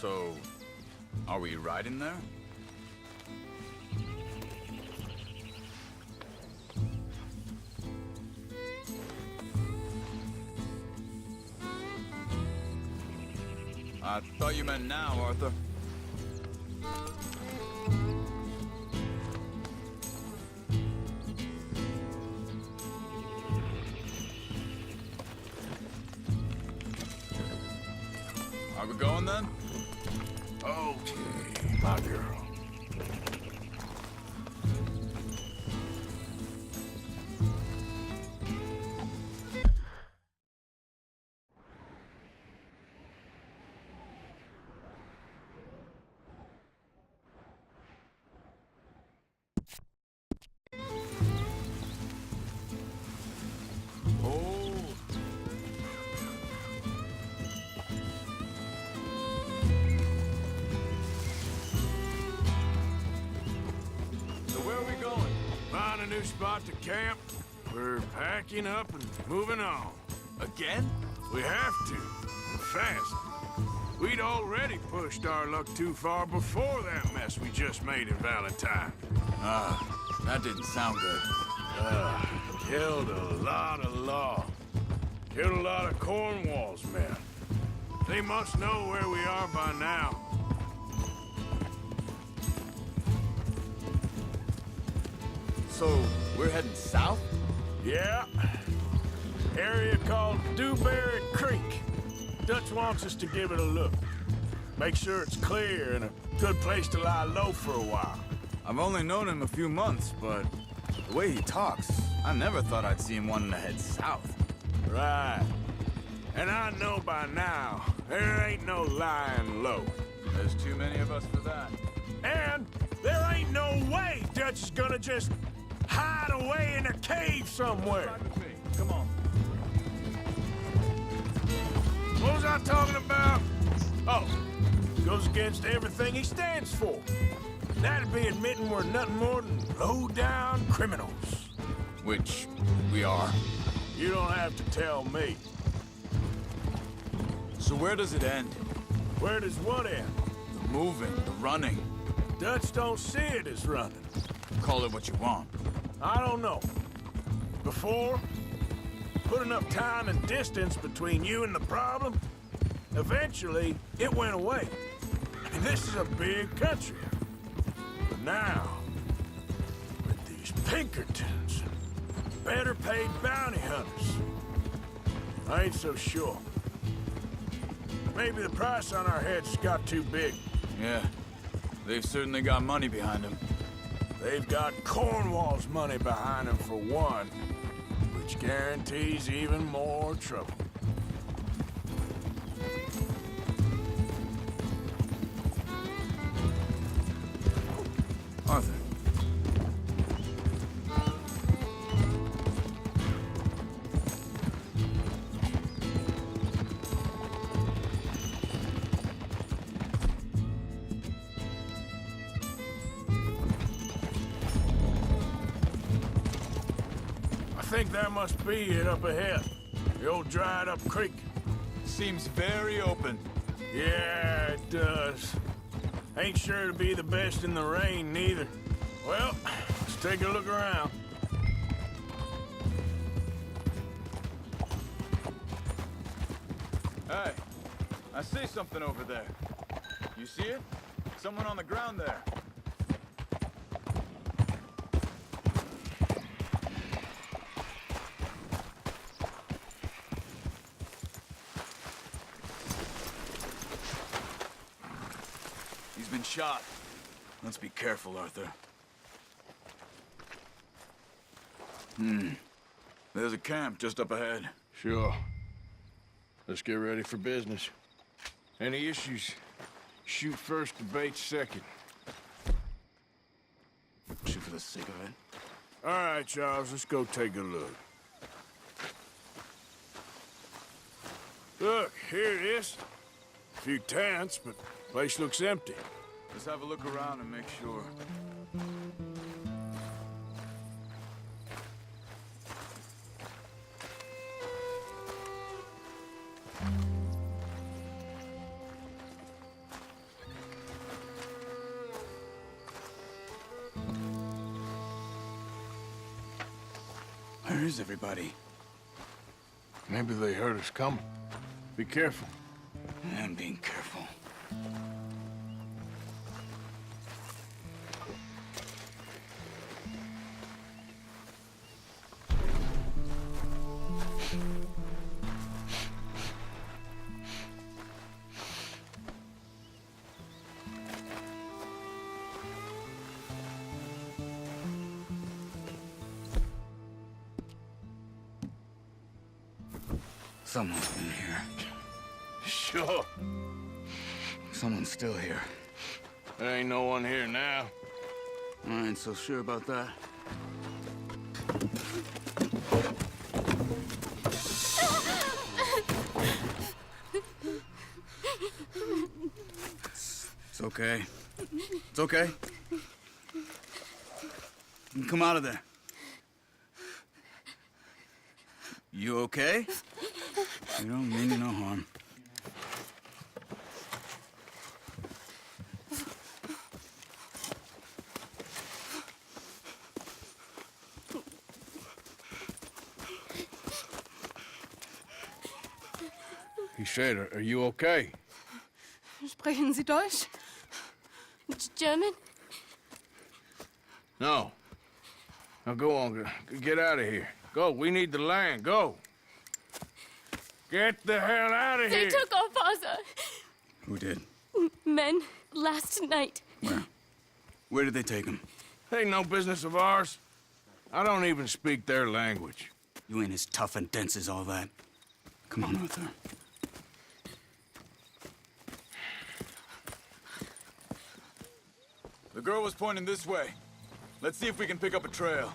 So, are we riding there? I thought you meant now, Arthur. Are we going then? Okay, my girl. Oh. So where are we going? Find a new spot to camp. We're packing up and moving on. Again? We have to, and fast. We'd already pushed our luck too far before that mess we just made in Valentine. That didn't sound good. Killed a lot of law. Killed a lot of Cornwall's men. They must know where we are by now. So, we're heading south? Yeah. Area called Dewberry Creek. Dutch wants us to give it a look. Make sure it's clear and a good place to lie low for a while. I've only known him a few months, but the way he talks, I never thought I'd see him wanting to head south. Right. And I know by now, there ain't no lying low. There's too many of us for that. And there ain't no way Dutch is gonna just hide away in a cave somewhere. Ride with me. Come on. What was I talking about? Oh, goes against everything he stands for. That'd be admitting we're nothing more than low-down criminals. Which we are. You don't have to tell me. So where does it end? Where does what end? The moving, the running. Dutch don't see it as running. Call it what you want. I don't know. Before, put enough time and distance between you and the problem, eventually it went away. I mean, this is a big country. But now, with these Pinkertons and better paid bounty hunters, I ain't so sure. Maybe the price on our heads got too big. Yeah, they've certainly got money behind them. They've got Cornwall's money behind them for one, which guarantees even more trouble. Arthur. I think that must be it up ahead. The old dried-up creek. Seems very open. Yeah, it does. Ain't sure to be the best in the rain, neither. Well, let's take a look around. Hey, I see something over there. You see it? Someone on the ground there. He's been shot. Let's be careful, Arthur. There's a camp just up ahead. Sure. Let's get ready for business. Any issues? Shoot first, debate second. Shoot for the sake of it. All right, Charles, let's go take a look. Look, here it is. A few tents, but the place looks empty. Let's have a look around and make sure. Where is everybody? Maybe they heard us coming. Be careful. I'm being careful. Someone's been here. Sure. Someone's still here. There ain't no one here now. I ain't so sure about that. It's okay. It's okay. You can come out of there. You okay? You don't mean no harm. He said, are you okay? Sprechen Sie Deutsch? German? No. Now go on, get out of here. Go, we need the land, go. Get the hell out of They here! took our father. Who did? Men, last night. Where? Where did they take him? Ain't no business of ours. I don't even speak their language. You ain't as tough and dense as all that. Come on, Arthur. The girl was pointing this way. Let's see if we can pick up a trail.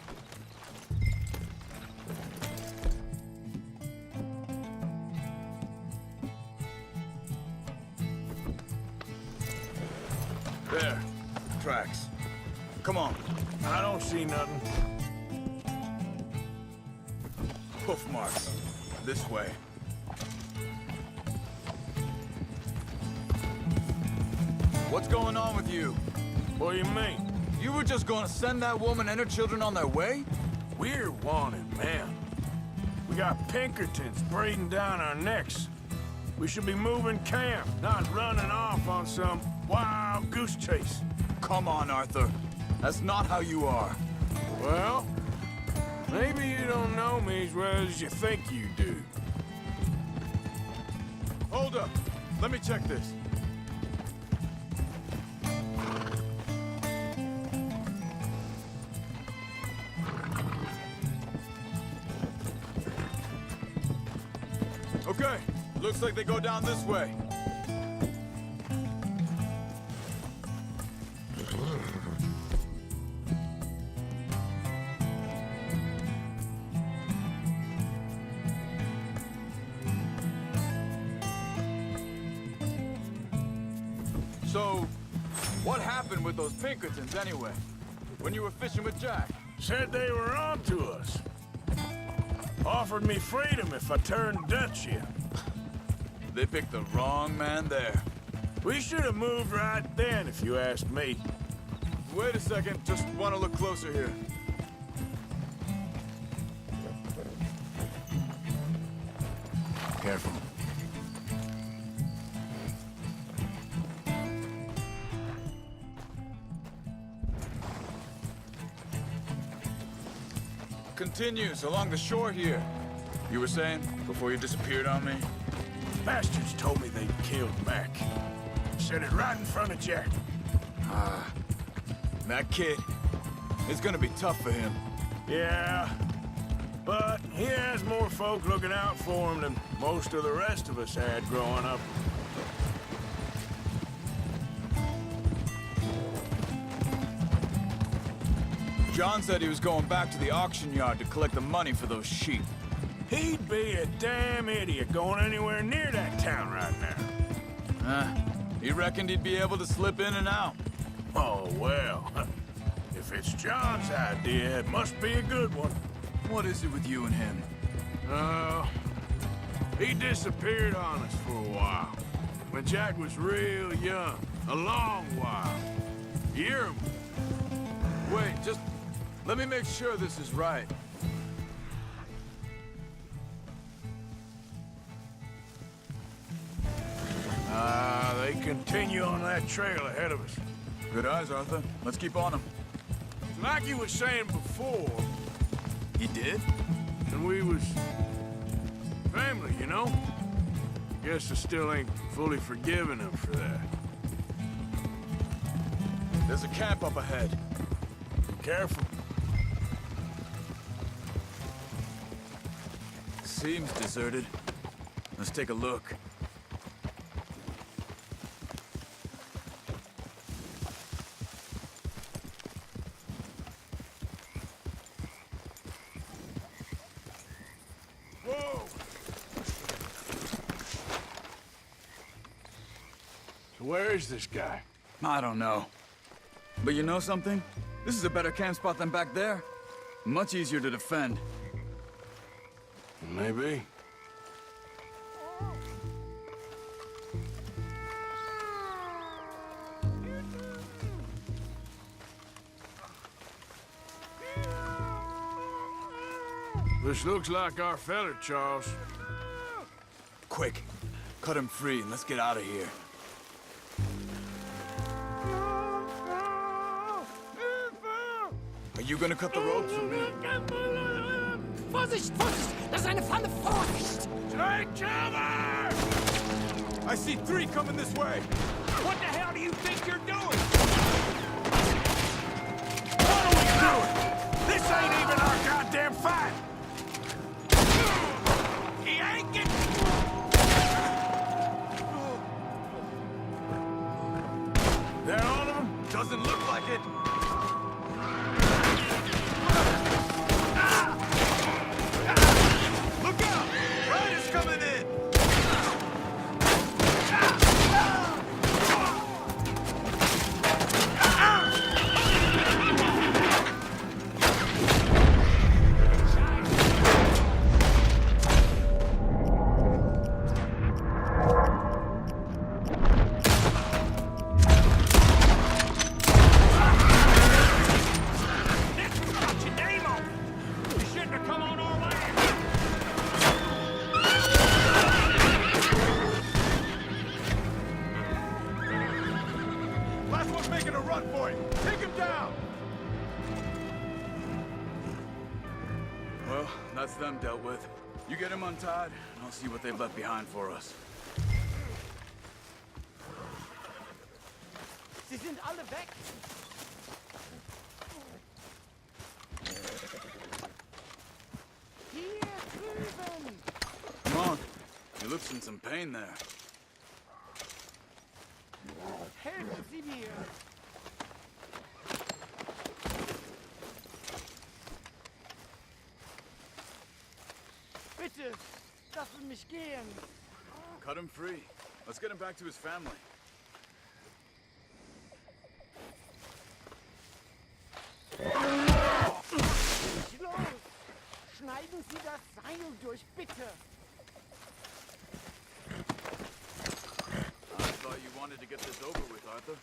There. Tracks. Come on. I don't see nothing. Hoof marks. This way. What's going on with you? What do you mean? You were just gonna send that woman and her children on their way? We're wanted, man. We got Pinkertons breathing down our necks. We should be moving camp, not running off on some wild goose chase. Come on, Arthur. That's not how you are. Well, maybe you don't know me as well as you think you do. Hold up. Let me check this. Okay. Looks like they go down this way. So, what happened with those Pinkertons anyway? When you were fishing with Jack? Said they were on to us. Offered me freedom if I turned Dutch in. They picked the wrong man there. We should have moved right then, if you ask me. Wait a second, just want to look closer here. Careful. Continues along the shore here. You were saying before you disappeared on me? Bastards told me they'd killed Mac. Said it right in front of Jack. That kid, it's gonna be tough for him. Yeah, but he has more folk looking out for him than most of the rest of us had growing up. John said he was going back to the auction yard to collect the money for those sheep. He'd be a damn idiot going anywhere near that town right now. He reckoned he'd be able to slip in and out. Oh, well. If it's John's idea, it must be a good one. What is it with you and him? He disappeared on us for a while. When Jack was real young. A long while. Year or more. Wait, just let me make sure this is right. They continue on that trail ahead of us. Good eyes, Arthur. Let's keep on them. Like you were saying before, He did? and we was family, you know? Guess I still ain't fully forgiven him for that. There's a camp up ahead. Be careful. Seems deserted. Let's take a look. Whoa! So where is this guy? I don't know. But you know something? This is a better camp spot than back there. Much easier to defend. Maybe. This looks like our fella, Charles. Quick, cut him free and let's get out of here. Are you gonna cut the ropes for me? Vorsicht, Vorsicht! Das ist eine Falle! Vorsicht! Take cover! I see 3 coming this way! What the hell do you think you're doing? What are we doing? This ain't even our goddamn fight! He ain't getting... That all of them? Doesn't look like it. Look out! Riders coming in! Last one's making a run for it. Take him down! Well, that's them dealt with. You get him untied, and I'll see what they've left behind for us. Sie sind alle weg! Hier drüben! Come on. He looks in some pain there. Helfen Sie mir! Bitte, lassen mich gehen! Cut him free. Let's get him back to his family. Los! Schneiden Sie das Seil durch, bitte! I thought you wanted to get this over with, Arthur.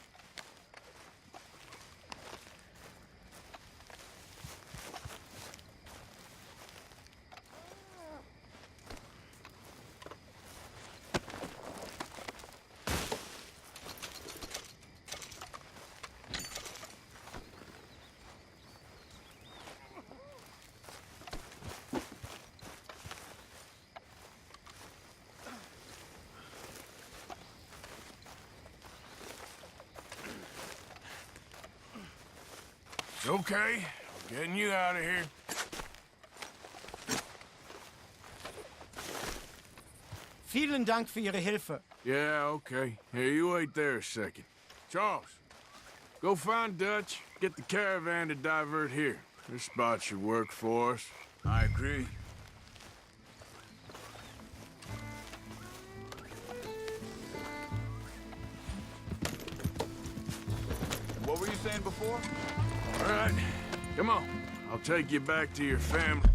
It's okay. I'm getting you out of here. Vielen Dank für Ihre Hilfe. Yeah, okay. Here, you wait there a second. Charles, go find Dutch, get the caravan to divert here. This spot should work for us. I agree. What were you saying before? All right, come on. I'll take you back to your family.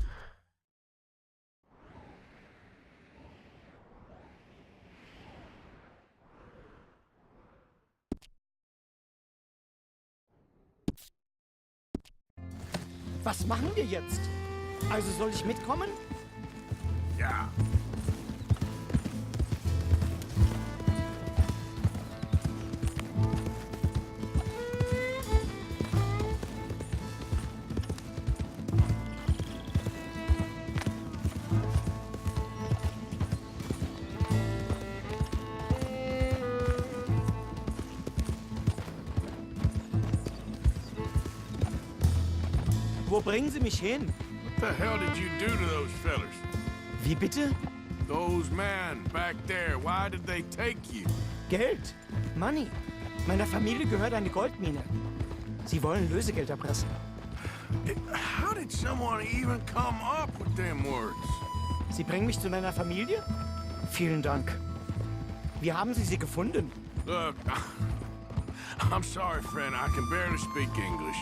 Was machen wir jetzt? Also soll ich mitkommen? Ja. Wo bringen Sie mich hin? What the hell did you do to those fellers? Wie bitte? Those men back there, why did they take you? Geld. Money. Meiner Familie gehört eine Goldmine. Sie wollen Lösegeld erpressen. How did someone even come up with them words? Sie bringen mich zu meiner Familie? Vielen Dank. Wie haben Sie sie gefunden? Look, I'm sorry, friend. I can barely speak English.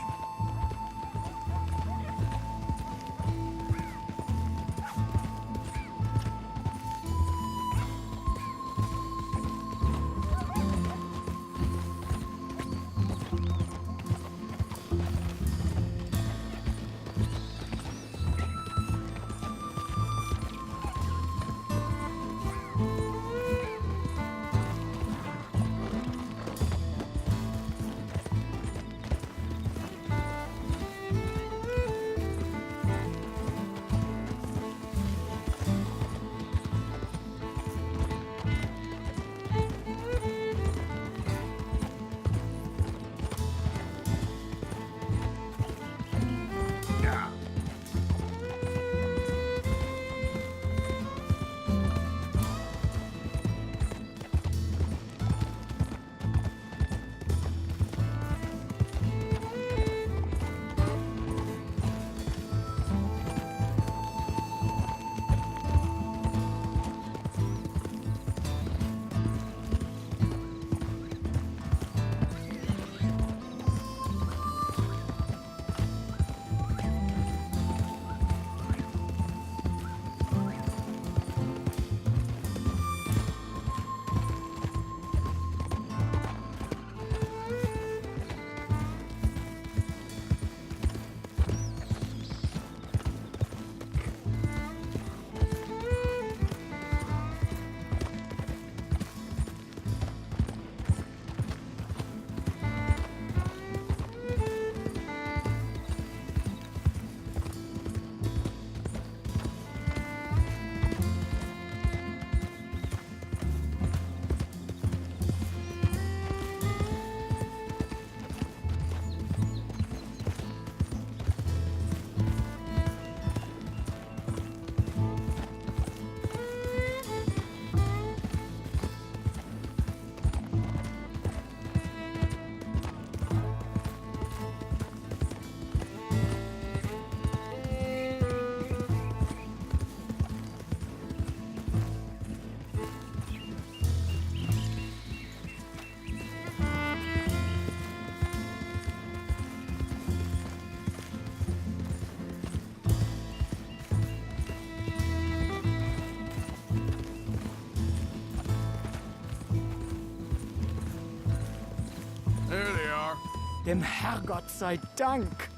There they are. Dem Herrgott sei Dank.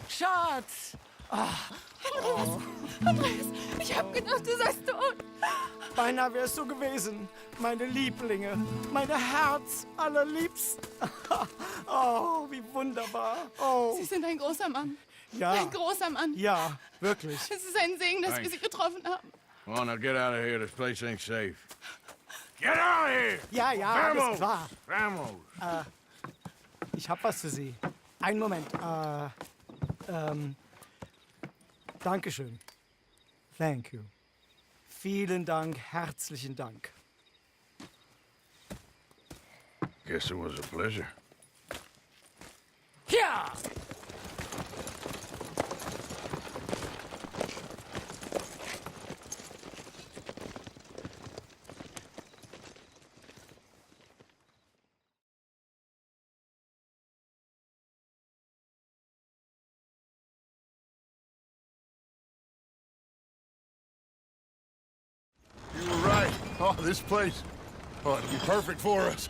Schatz! Andreas, ich hab gedacht, du seist tot. Beinahe wär's so gewesen. Meine Lieblinge, meine Herz allerliebsten. Oh, wie wunderbar. Oh, Sie sind ein großer Mann. ja. Ein großer Mann. Ja, wirklich. Es ist ein Segen, dass wir Thanks. Sie getroffen haben. Come on, now get out of here. This place ain't safe. Get out of here! Ja, ja, alles Vamos! klar. Vamos! Ich hab was für Sie. Einen Moment. Dankeschön. Thank you. Vielen Dank, herzlichen Dank. Guess it was a pleasure. Ja! You were right. Oh, this place. Oh, it'll be perfect for us.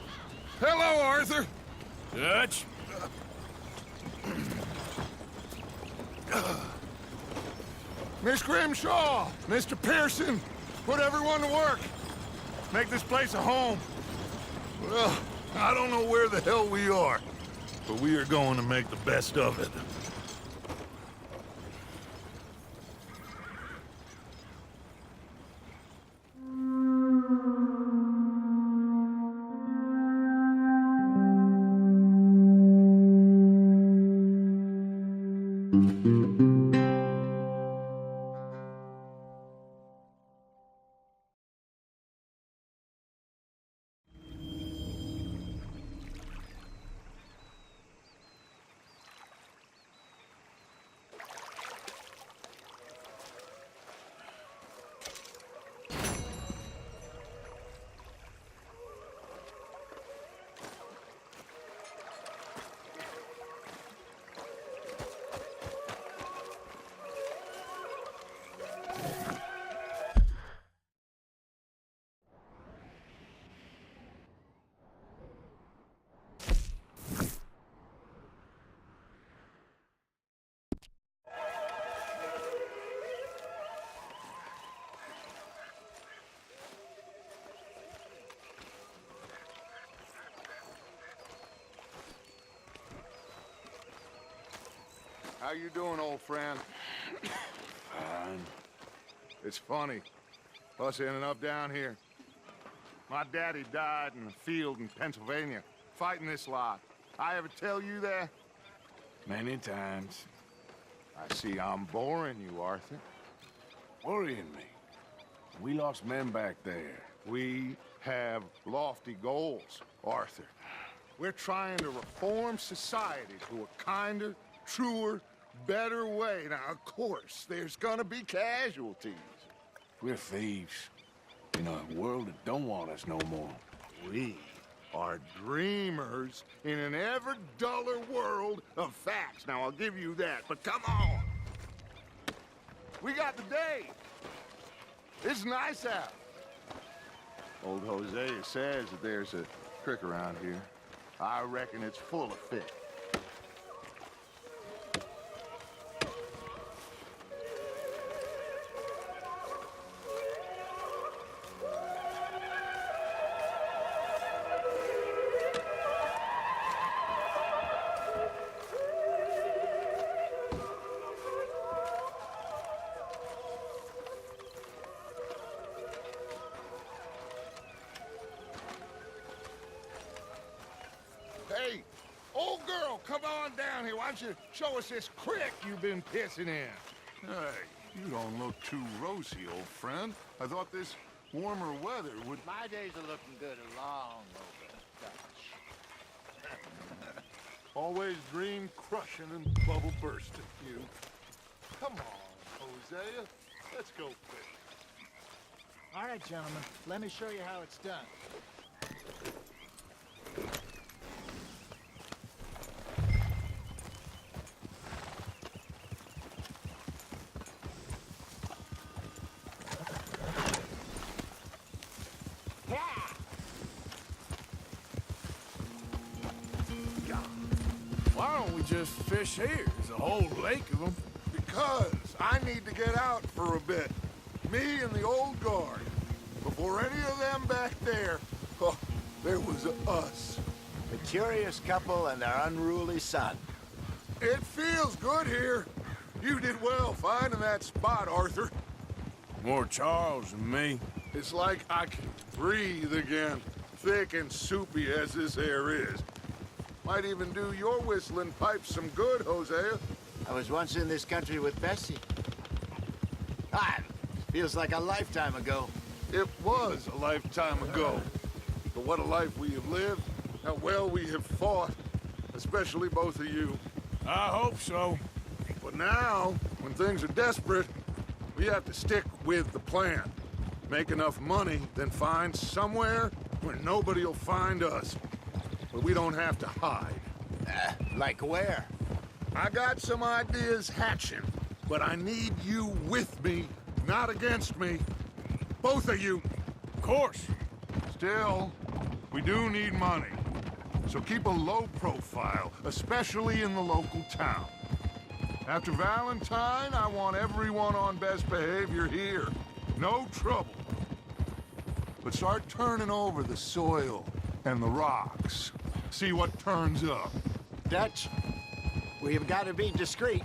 Hello, Arthur. Dutch? Miss Grimshaw, Mr. Pearson, put everyone to work. Make this place a home. Well, I don't know where the hell we are, but we are going to make the best of it. How you doing, old friend? Fine. It's funny, us ending up down here. My daddy died in a field in Pennsylvania, fighting this lot. I ever tell you that? Many times. I see I'm boring you, Arthur. Worrying me. We lost men back there. We have lofty goals, Arthur. We're trying to reform society to a kinder, truer, better way. Now, of course, there's gonna be casualties. We're thieves. In a world that don't want us no more. We are dreamers in an ever duller world of facts. Now, I'll give you that, but come on. We got the day. It's nice out. Old Hosea says that there's a creek around here. I reckon it's full of fish. Hey, old girl, come on down here. Why don't you show us this creek you've been pissing in? Hey, you don't look too rosy, old friend. I thought this warmer weather would... My days are looking good along over Dutch. Always dream crushing and bubble bursting, you. Come on, Hosea. Let's go fishing. All right, gentlemen. Let me show you how it's done. Why don't we just fish here? There's a whole lake of them. Because I need to get out for a bit. Me and the old guard. Before any of them back there, oh, there was us. The curious couple and their unruly son. It feels good here. You did well finding that spot, Arthur. More Charles than me. It's like I can breathe again, thick and soupy as this air is. Might even do your whistling pipes some good, Hosea. I was once in this country with Bessie. Ah, feels like a lifetime ago. It was a lifetime ago. But what a life we have lived, how well we have fought, especially both of you. I hope so. But now, when things are desperate, we have to stick with the plan. Make enough money, then find somewhere where nobody will find us. Where we don't have to hide. Like where? I got some ideas hatching, but I need you with me, not against me. Both of you. Of course. Still, we do need money. So keep a low profile, especially in the local town. After Valentine, I want everyone on best behavior here. No trouble. But start turning over the soil and the rocks. See what turns up. Dutch, we've got to be discreet.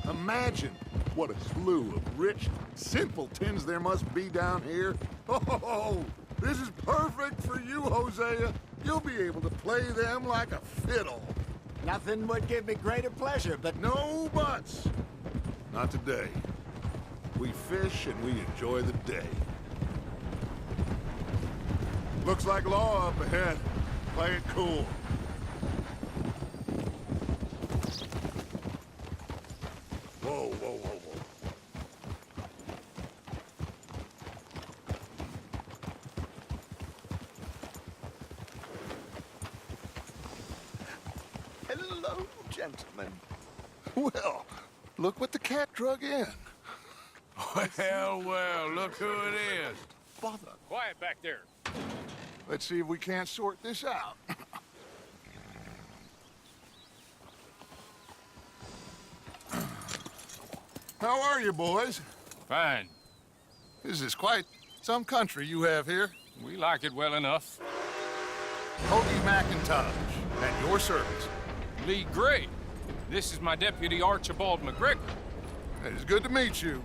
Imagine what a slew of rich simpletons there must be down here. Oh, this is perfect for you, Hosea. You'll be able to play them like a fiddle. Nothing would give me greater pleasure, but No buts. Not today. We fish and we enjoy the day. Looks like law up ahead. Play it cool. Whoa, whoa, whoa, whoa. hello, gentlemen. Well, look what the cat drug in. Well, well, look who it is. Bother. Quiet back there. Let's see if we can't sort this out. How are you, boys? Fine. This is quite some country you have here. We like it well enough. Hoagie McIntosh, at your service. Lee Gray. This is my deputy Archibald McGregor. It is good to meet you.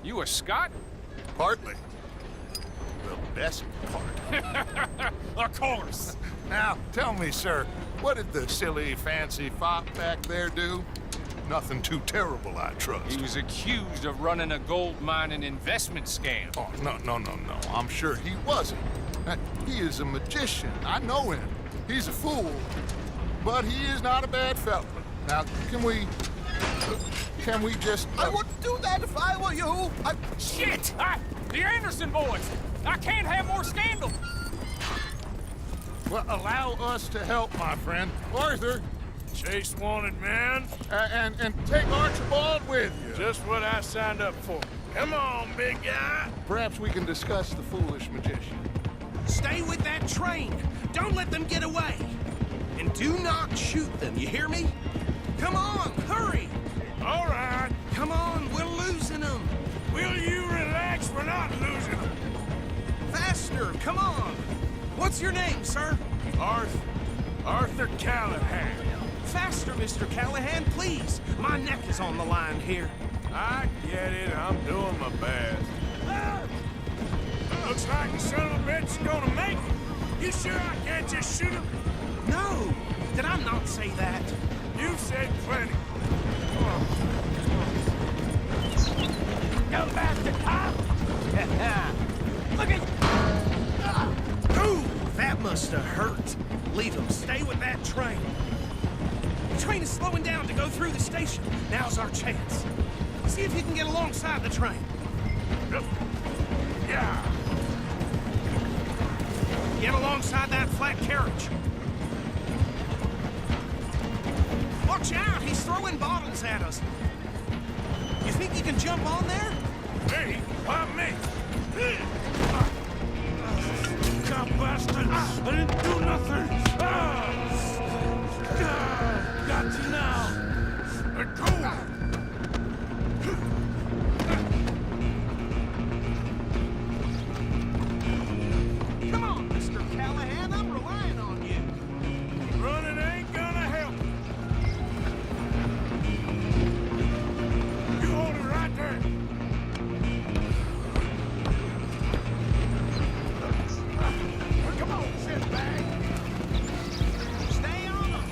You a Scot? Partly. The best part. Of course. Now, tell me, sir, what did the silly, fancy fop back there do? Nothing too terrible, I trust. He was accused of running a gold mining investment scam. Oh, no. I'm sure he wasn't. He is a magician. I know him. He's a fool. But he is not a bad fellow. Now, can we just... I wouldn't do that if I were you. Shit! The Anderson boys! I can't have more scandal! Well, allow us to help, my friend. Arthur, Chase wanted man. and take Archibald with you. Just what I signed up for. Come on, big guy. Perhaps we can discuss the foolish magician. Stay with that train. Don't let them get away. And do not shoot them, you hear me? Come on, hurry. All right. Come on, we're losing them. Will you relax? We're not losing them. Faster, come on. What's your name, sir? Arthur Callahan. Faster, Mr. Callahan, please. My neck is on the line here. I get it. I'm doing my best. Looks like the son of a bitch is gonna make it. You sure I can't just shoot him? No, did I not say that? You said plenty. You bastard cop! Look at... Ooh, that must have hurt. Leave him. Stay with that train. The train is slowing down to go through the station. Now's our chance. See if you can get alongside the train. Yeah. Get alongside that flat carriage. Watch out! He's throwing bottles at us. You think you can jump on there? Hey, why me? God bastard! I didn't do nothing! Got you now! Let go! Come on, Mr. Callahan, I'm relying on you. Running ain't gonna help. You hold it right there. Come on, sit back. Stay on him.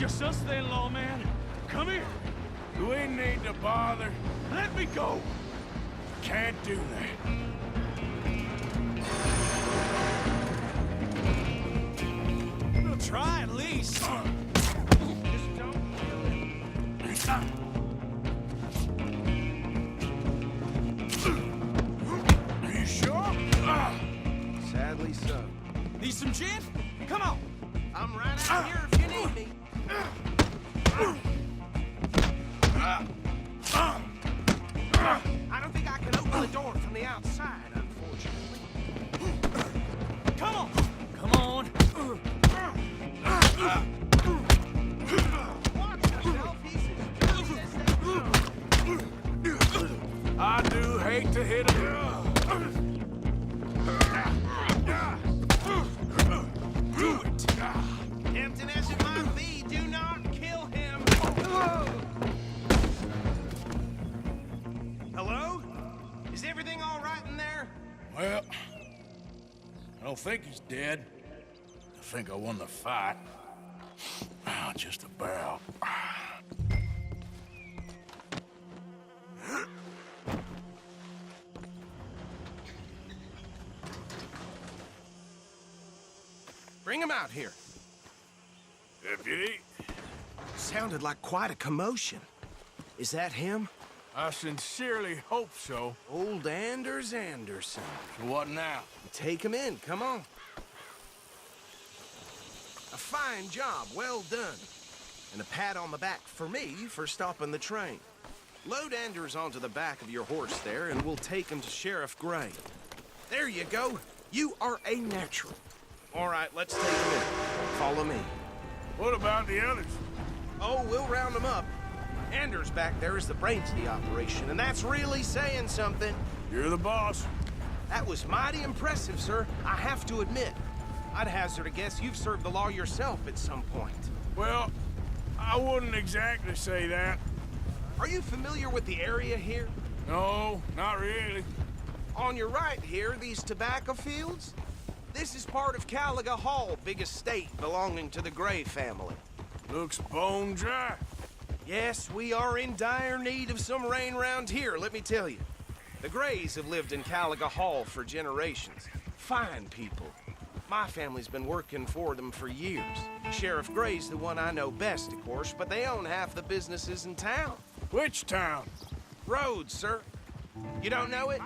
just us then, lawman. Come here. We need to bother. Let me go. Can't do that. We'll try at least. Just don't kill him. Are you sure? Sadly so. Need some gin? Come on. I'm right out here if you need me. I don't think I can open the door from the outside, unfortunately. Come on. Come on. Watch yourself, he's as dirty as they I do hate to hit him. Do it. Tempting as it might be, do not kill him. Hello? Is everything all right in there? Well, I don't think he's dead. I think I won the fight. Just about. Bring him out here. Deputy, Sounded like quite a commotion. Is that him? I sincerely hope so. Old Anders Anderson. So what now? Take him in, come on. A fine job, well done. And a pat on the back for me for stopping the train. Load Anders onto the back of your horse there, and we'll take him to Sheriff Gray. There you go. You are a natural. All right, let's take him in. Follow me. What about the others? Oh, we'll round them up. Anders back there is the brains of the operation, and that's really saying something. You're the boss. That was mighty impressive, sir. I have to admit. I'd hazard a guess you've served the law yourself at some point. Well, I wouldn't exactly say that. Are you familiar with the area here? No, not really. On your right here, these tobacco fields? This is part of Caliga Hall, big estate belonging to the Gray family. Looks bone dry. Yes, we are in dire need of some rain round here, let me tell you. The Grays have lived in Caliga Hall for generations. Fine people. My family's been working for them for years. Sheriff Gray's the one I know best, of course, but they own half the businesses in town. Which town? Rhodes, sir. You don't know it?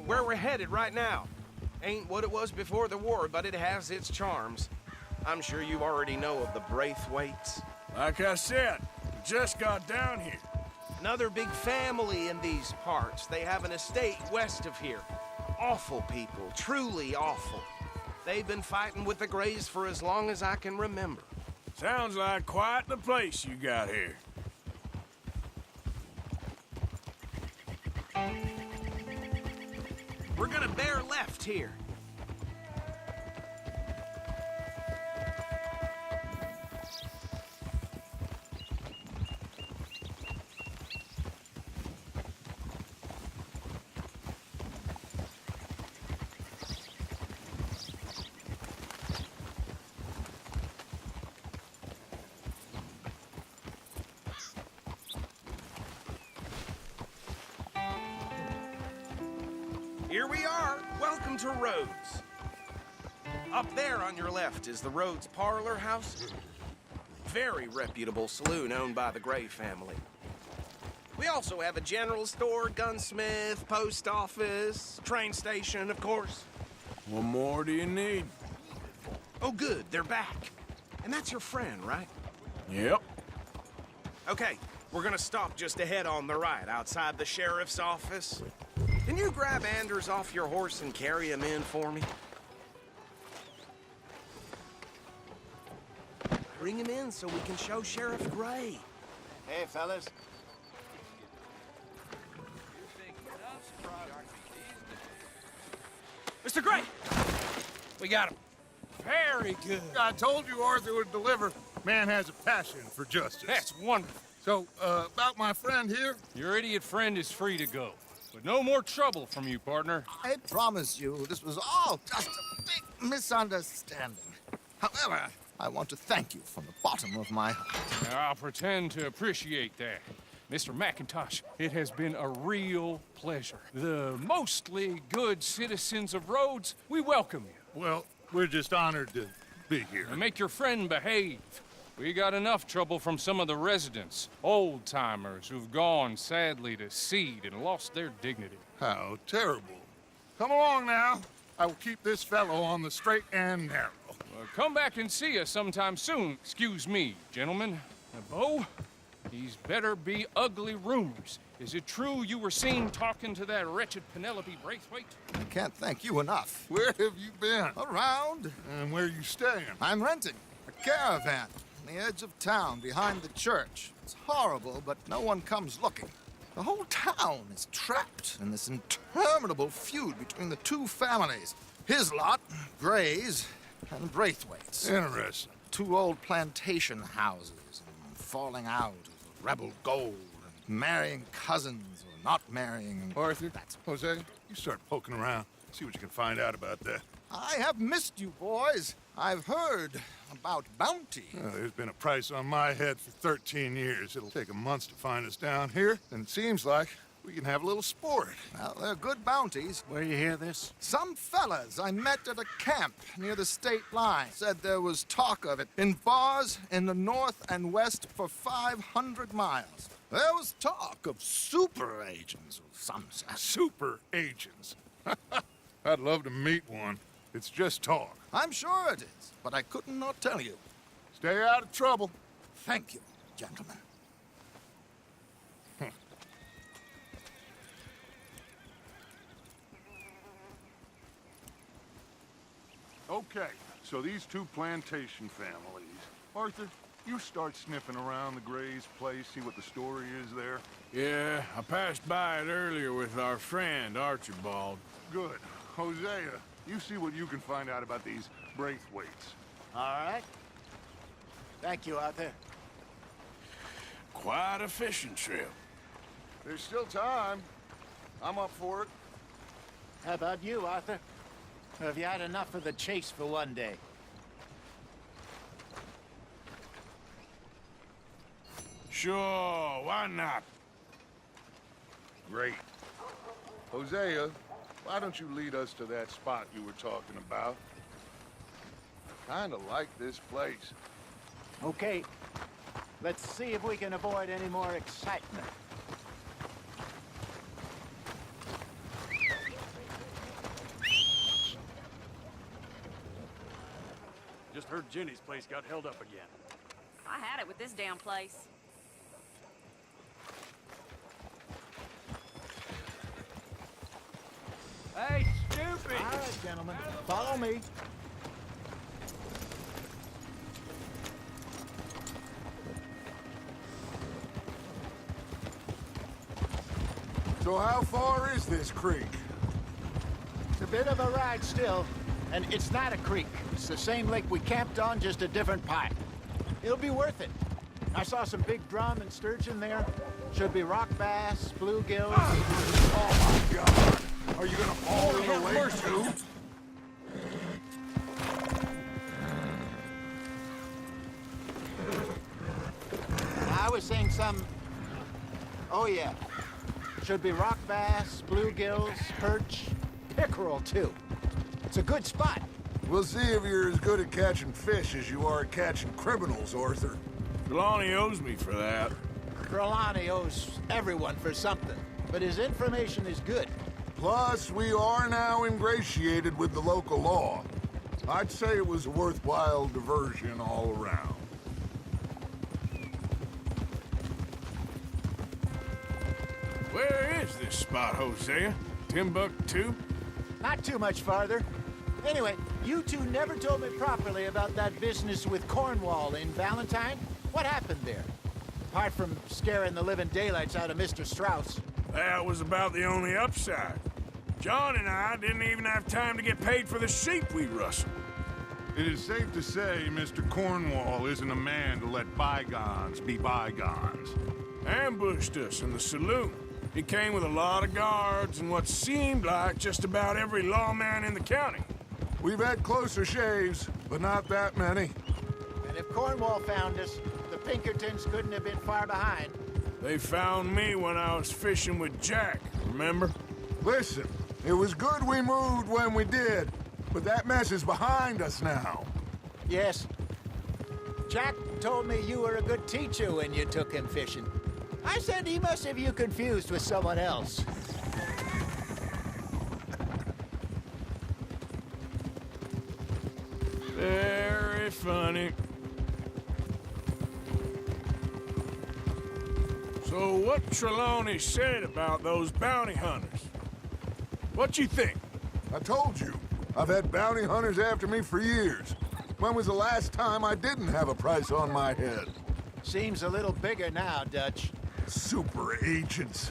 Where we're headed right now. Ain't what it was before the war, but it has its charms. I'm sure you already know of the Braithwaites. Like I said, just got down here. Another big family in these parts. They have an estate west of here. Awful people, truly awful. They've been fighting with the Grays for as long as I can remember. Sounds like quite the place you got here. We're gonna bear left here. Here we are. Welcome to Rhodes. Up there on your left is the Rhodes Parlor House. Very reputable saloon owned by the Gray family. We also have a general store, gunsmith, post office, train station, of course. What more do you need? Oh, good. They're back. And that's your friend, right? Yep. Okay, we're gonna stop just ahead on the right, outside the sheriff's office. Can you grab Anders off your horse and carry him in for me? Bring him in so we can show Sheriff Gray. Hey, fellas. Mr. Gray! We got him. Very good. I told you Arthur would deliver. Man has a passion for justice. That's wonderful. So, about my friend here? Your idiot friend is free to go. But no more trouble from you, partner. I promise you, this was all just a big misunderstanding. However, I want to thank you from the bottom of my heart. I'll pretend to appreciate that. Mr. McIntosh, it has been a real pleasure. The mostly good citizens of Rhodes, we welcome you. Well, we're just honored to be here. And make your friend behave. We got enough trouble from some of the residents, old-timers who've gone, sadly, to seed and lost their dignity. How terrible. Come along now. I will keep this fellow on the straight and narrow. Come back and see us sometime soon. Excuse me, gentlemen. Bo, these better be ugly rumors. Is it true you were seen talking to that wretched Penelope Braithwaite? I can't thank you enough. Where have you been? Around. And where are you staying? I'm renting a caravan on the edge of town behind the church. It's horrible, but no one comes looking. The whole town is trapped in this interminable feud between the two families. His lot, Gray's, and Braithwaite's. Interesting. Two old plantation houses, and falling out of rebel gold, and marrying cousins or not marrying. Arthur, Jose, you start poking around. See what you can find out about that. I have missed you, boys. I've heard about bounty. There's been a price on my head for 13 years. It'll take 'em months to find us down here, and it seems like we can have a little sport. Well, they're good bounties. Where you hear this? Some fellas I met at a camp near the state line said there was talk of it in bars in the north and west for 500 miles. There was talk of super agents of some sort. Super agents. I'd love to meet one. It's just talk. I'm sure it is, but I couldn't not tell you. Stay out of trouble. Thank you, gentlemen. Okay, so these two plantation families. Arthur, you start sniffing around the Gray's place, see what the story is there. Yeah, I passed by it earlier with our friend, Archibald. Good. Hosea, you see what you can find out about these Braithwaites. All right. Thank you, Arthur. Quite a fishing trip. There's still time. I'm up for it. How about you, Arthur? Have you had enough of the chase for one day? Sure, why not? Great. Hosea, why don't you lead us to that spot you were talking about? Kinda like this place. Okay. Let's see if we can avoid any more excitement. Just heard Jenny's place got held up again. I had it with this damn place. Hey, stupid! All right, gentlemen. Follow me. So how far is this creek? It's a bit of a ride still, and it's not a creek. It's the same lake we camped on, just a different part. It'll be worth it. I saw some big drum and sturgeon there. Should be rock bass, bluegills. Oh my God! Are you gonna fall in the lake too? I was saying some... Oh yeah. Should be rock bass, bluegills, perch, pickerel too. It's a good spot. We'll see if you're as good at catching fish as you are at catching criminals, Arthur. Trelawney owes me for that. Trelawney owes everyone for something, but his information is good. Plus, we are now ingratiated with the local law. I'd say it was a worthwhile diversion all around. Where is this spot, Hosea? Timbuktu? Not too much farther. Anyway, you two never told me properly about that business with Cornwall in Valentine. What happened there? Apart from scaring the living daylights out of Mr. Strauss. That was about the only upside. John and I didn't even have time to get paid for the sheep we rustled. It is safe to say Mr. Cornwall isn't a man to let bygones be bygones. Ambushed us in the saloon. He came with a lot of guards and what seemed like just about every lawman in the county. We've had closer shaves, but not that many. if Cornwall found us, the Pinkertons couldn't have been far behind. They found me when I was fishing with Jack, remember? Listen, it was good we moved when we did, but that mess is behind us now. Yes. Jack told me you were a good teacher when you took him fishing. I said he must have you confused with someone else. Very funny. So what Trelawney said about those bounty hunters? What you think? I told you, I've had bounty hunters after me for years. When was the last time I didn't have a price on my head? Seems a little bigger now, Dutch. Super agents.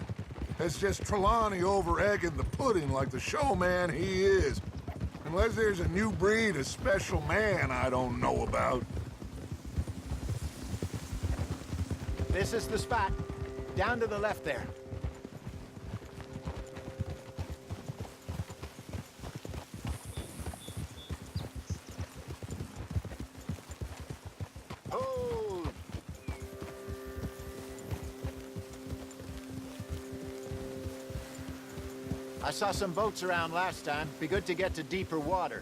It's just Trelawney over-egging the pudding like the showman he is. Unless there's a new breed of special man I don't know about. This is the spot. Down to the left there. Hold! I saw some boats around last time. Be good to get to deeper water.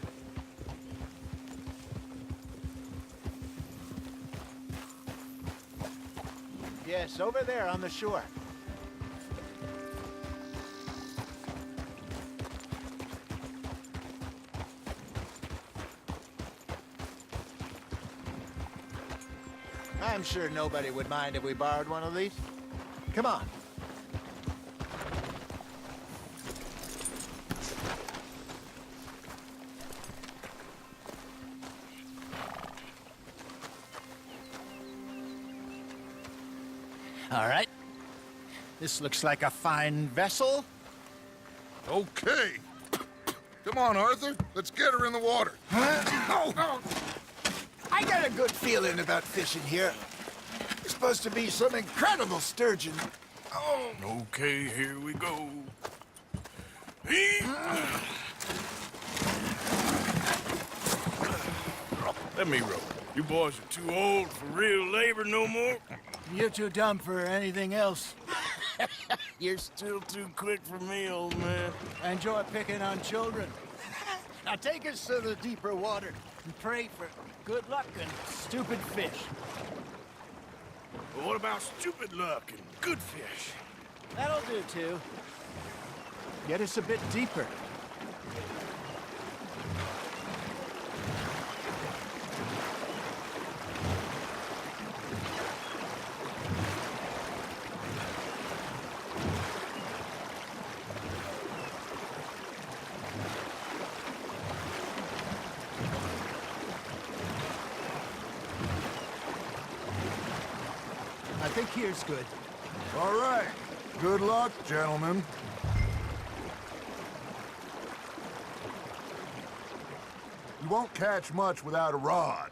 Yes, over there on the shore. I'm sure nobody would mind if we borrowed one of these. Come on. All right. This looks like a fine vessel. Okay. Come on, Arthur. Let's get her in the water. Oh. I got a good feeling about fishing here. It's supposed to be some incredible sturgeon. Oh. Okay, here we go. Let me row. You boys are too old for real labor no more. You're too dumb for anything else. You're still too quick for me, old man. I enjoy picking on children. Now take us to the deeper water and pray for good luck and stupid fish. But what about stupid luck and good fish? That'll do, too. Get us a bit deeper. I think here's good. All right. Good luck, gentlemen. You won't catch much without a rod.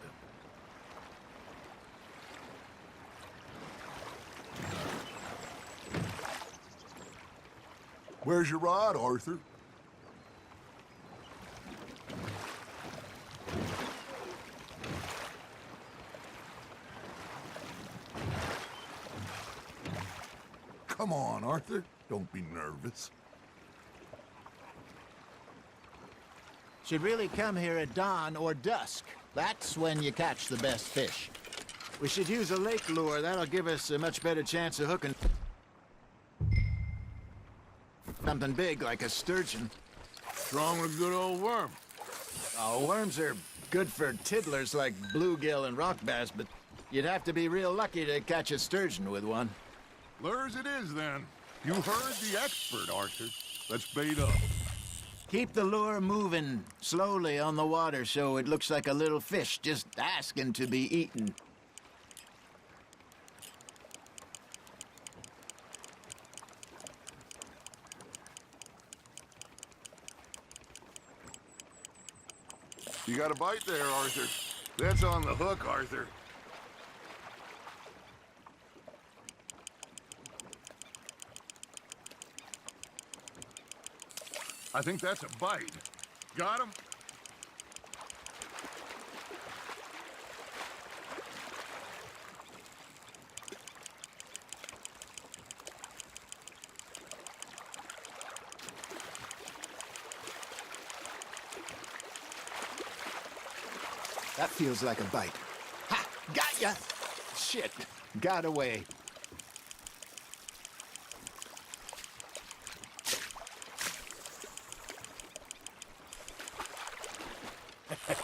Where's your rod, Arthur? Come on, Arthur. Don't be nervous. Should really come here at dawn or dusk. That's when you catch the best fish. We should use a lake lure. That'll give us a much better chance of hooking something big like a sturgeon. Strong with a good old worm. Oh, worms are good for tiddlers like bluegill and rock bass, but you'd have to be real lucky to catch a sturgeon with one. Lures it is, then. You heard the expert, Arthur. Let's bait up. Keep the lure moving slowly on the water so it looks like a little fish just asking to be eaten. You got a bite there, Arthur. That's on the hook, Arthur. I think that's a bite. Got him? That feels like a bite. Ha! Got ya! Shit, got away.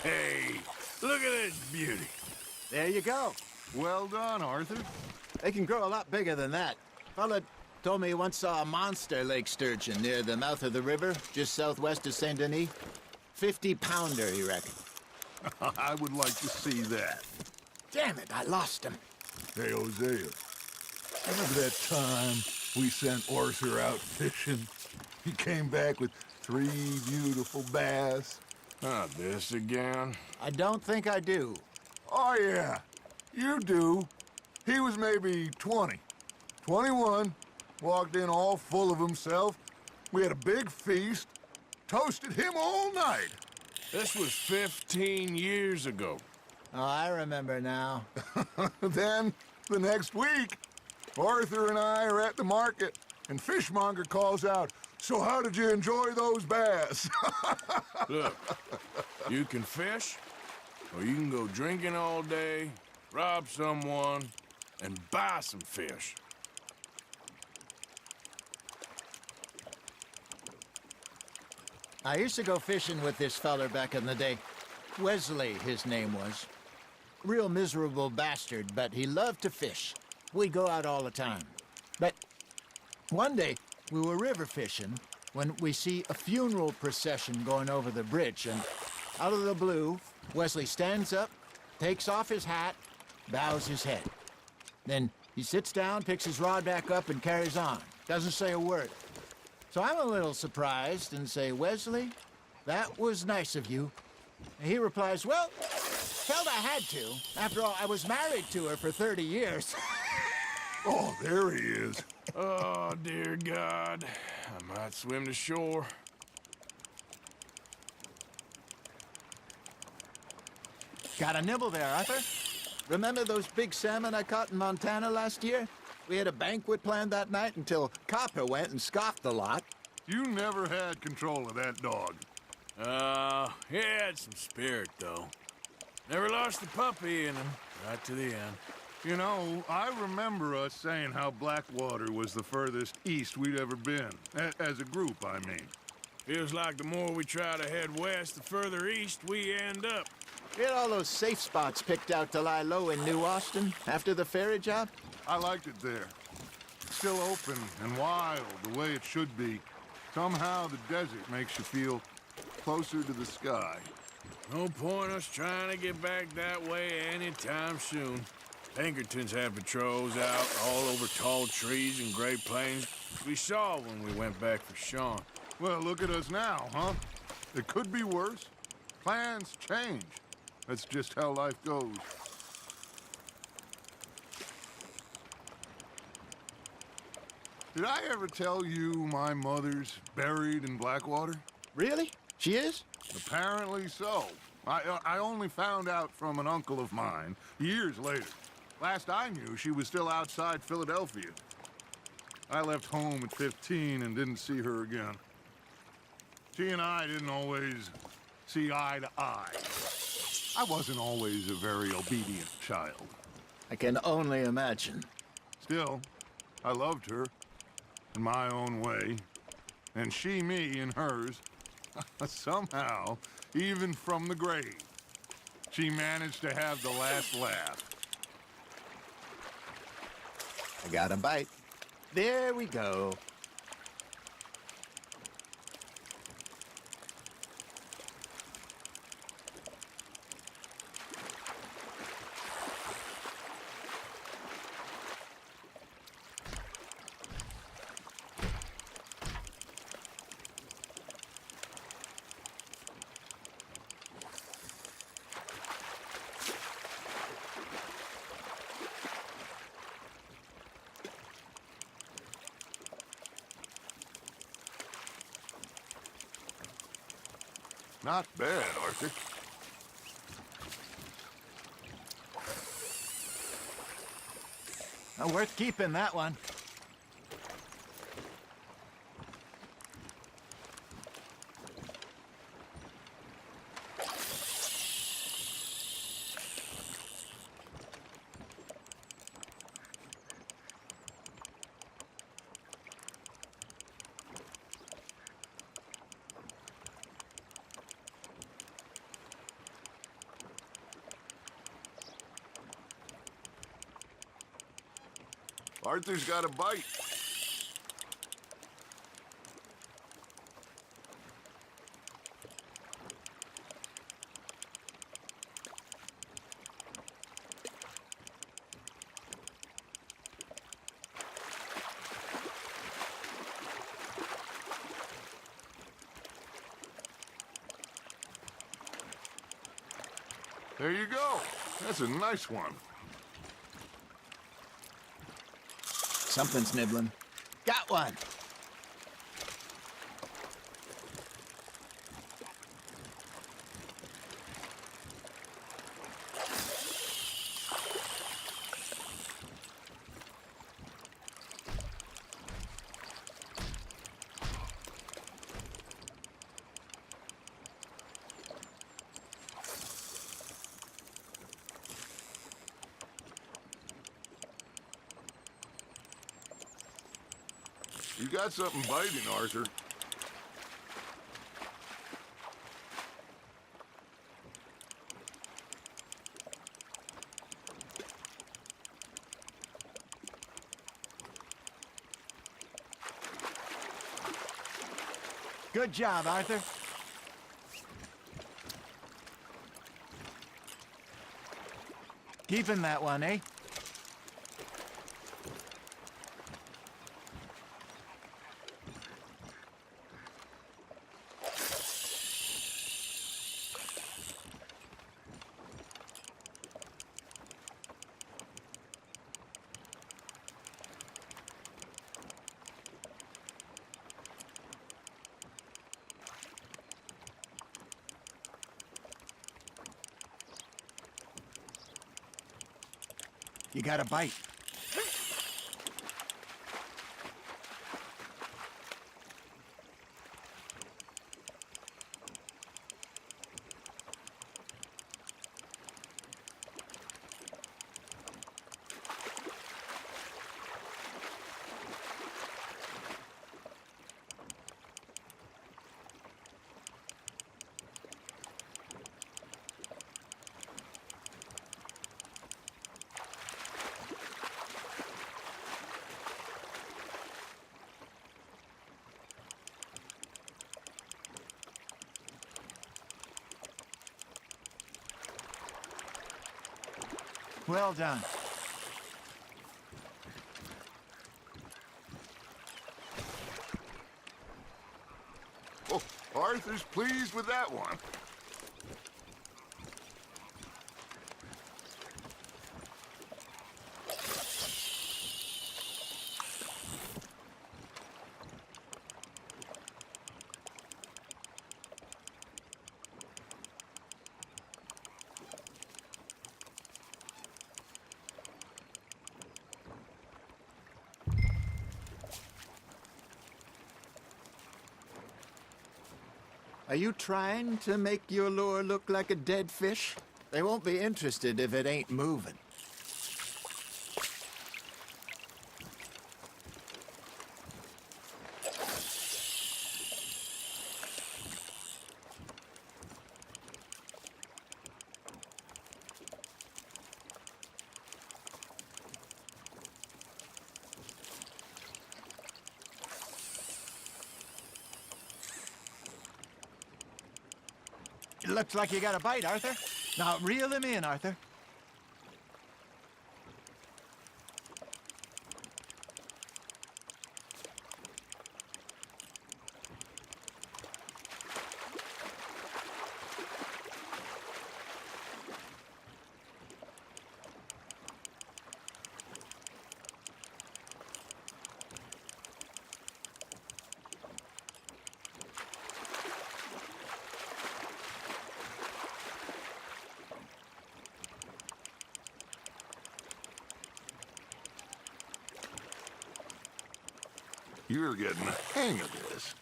Hey, look at this beauty. There you go. Well done, Arthur. They can grow a lot bigger than that. Fella told me he once saw a monster lake sturgeon near the mouth of the river, just southwest of Saint Denis. 50-pounder, he reckoned. I would like to see that. Damn it, I lost him. Hey, Hosea. Remember that time we sent Arthur out fishing? He came back with 3 beautiful bass. Not this again. I don't think I do. Oh, yeah. You do. He was maybe 20. 21. Walked in all full of himself. We had a big feast. Toasted him all night. This was 15 years ago. Oh, I remember now. Then, the next week, Arthur and I are at the market, and Fishmonger calls out, "So how did you enjoy those bass?" Look, you can fish, or you can go drinking all day, rob someone, and buy some fish. I used to go fishing with this feller back in the day. Wesley, his name was. Real miserable bastard, but he loved to fish. We'd go out all the time. But one day, we were river fishing when we see a funeral procession going over the bridge, and out of the blue, Wesley stands up, takes off his hat, bows his head. Then he sits down, picks his rod back up, and carries on. Doesn't say a word. So I'm a little surprised and say, "Wesley, that was nice of you." And he replies, "Well, felt I had to. After all, I was married to her for 30 years. Oh, there he is. Oh, dear God. I might swim to shore. Got a nibble there, Arthur. Remember those big salmon I caught in Montana last year? We had a banquet planned that night until Copper went and scoffed the lot. You never had control of that dog. He had some spirit, though. Never lost the puppy in him, right to the end. You know, I remember us saying how Blackwater was the furthest east we'd ever been. As a group, I mean. Feels like the more we try to head west, the further east we end up. We had all those safe spots picked out to lie low in New Austin after the ferry job. I liked it there. Still open and wild, the way it should be. Somehow the desert makes you feel closer to the sky. No point us trying to get back that way anytime soon. Pinkertons have patrols out all over tall trees and Great Plains. We saw when we went back for Sean. Well, look at us now, huh? It could be worse. Plans change. That's just how life goes. Did I ever tell you my mother's buried in Blackwater? Really? She is? Apparently so. I only found out from an uncle of mine years later. Last I knew, she was still outside Philadelphia. I left home at 15 and didn't see her again. She and I didn't always see eye to eye. I wasn't always a very obedient child. I can only imagine. Still, I loved her in my own way, and she me in hers. Somehow, even from the grave, she managed to have the last laugh. I got a bite. There we go. Not bad, Arthur. Worth keeping, that one. Arthur's got a bite. There you go. That's a nice one. Something's nibbling. Got one. You got something biting, Arthur. Good job, Arthur. Keeping that one, eh? You got a bite. Well done. Oh, Arthur's pleased with that one. Are you trying to make your lure look like a dead fish? They won't be interested if it ain't moving. It looks like you got a bite, Arthur. Now reel him in, Arthur. You're getting the hang of this.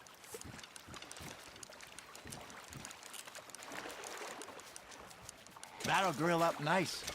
That'll grill up nice.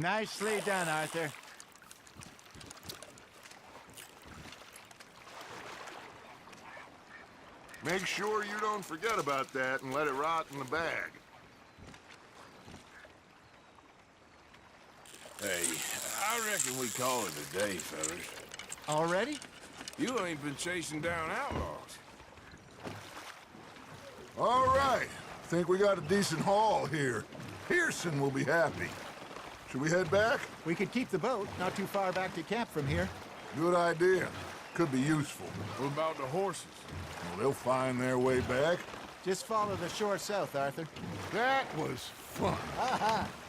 Nicely done, Arthur. Make sure you don't forget about that and let it rot in the bag. Hey, I reckon we call it a day, fellas. Already? You ain't been chasing down outlaws. All right. Think we got a decent haul here. Pearson will be happy. Should we head back? We could keep the boat, not too far back to camp from here. Good idea. Could be useful. What about the horses? Well, they'll find their way back. Just follow the shore south, Arthur. That was fun.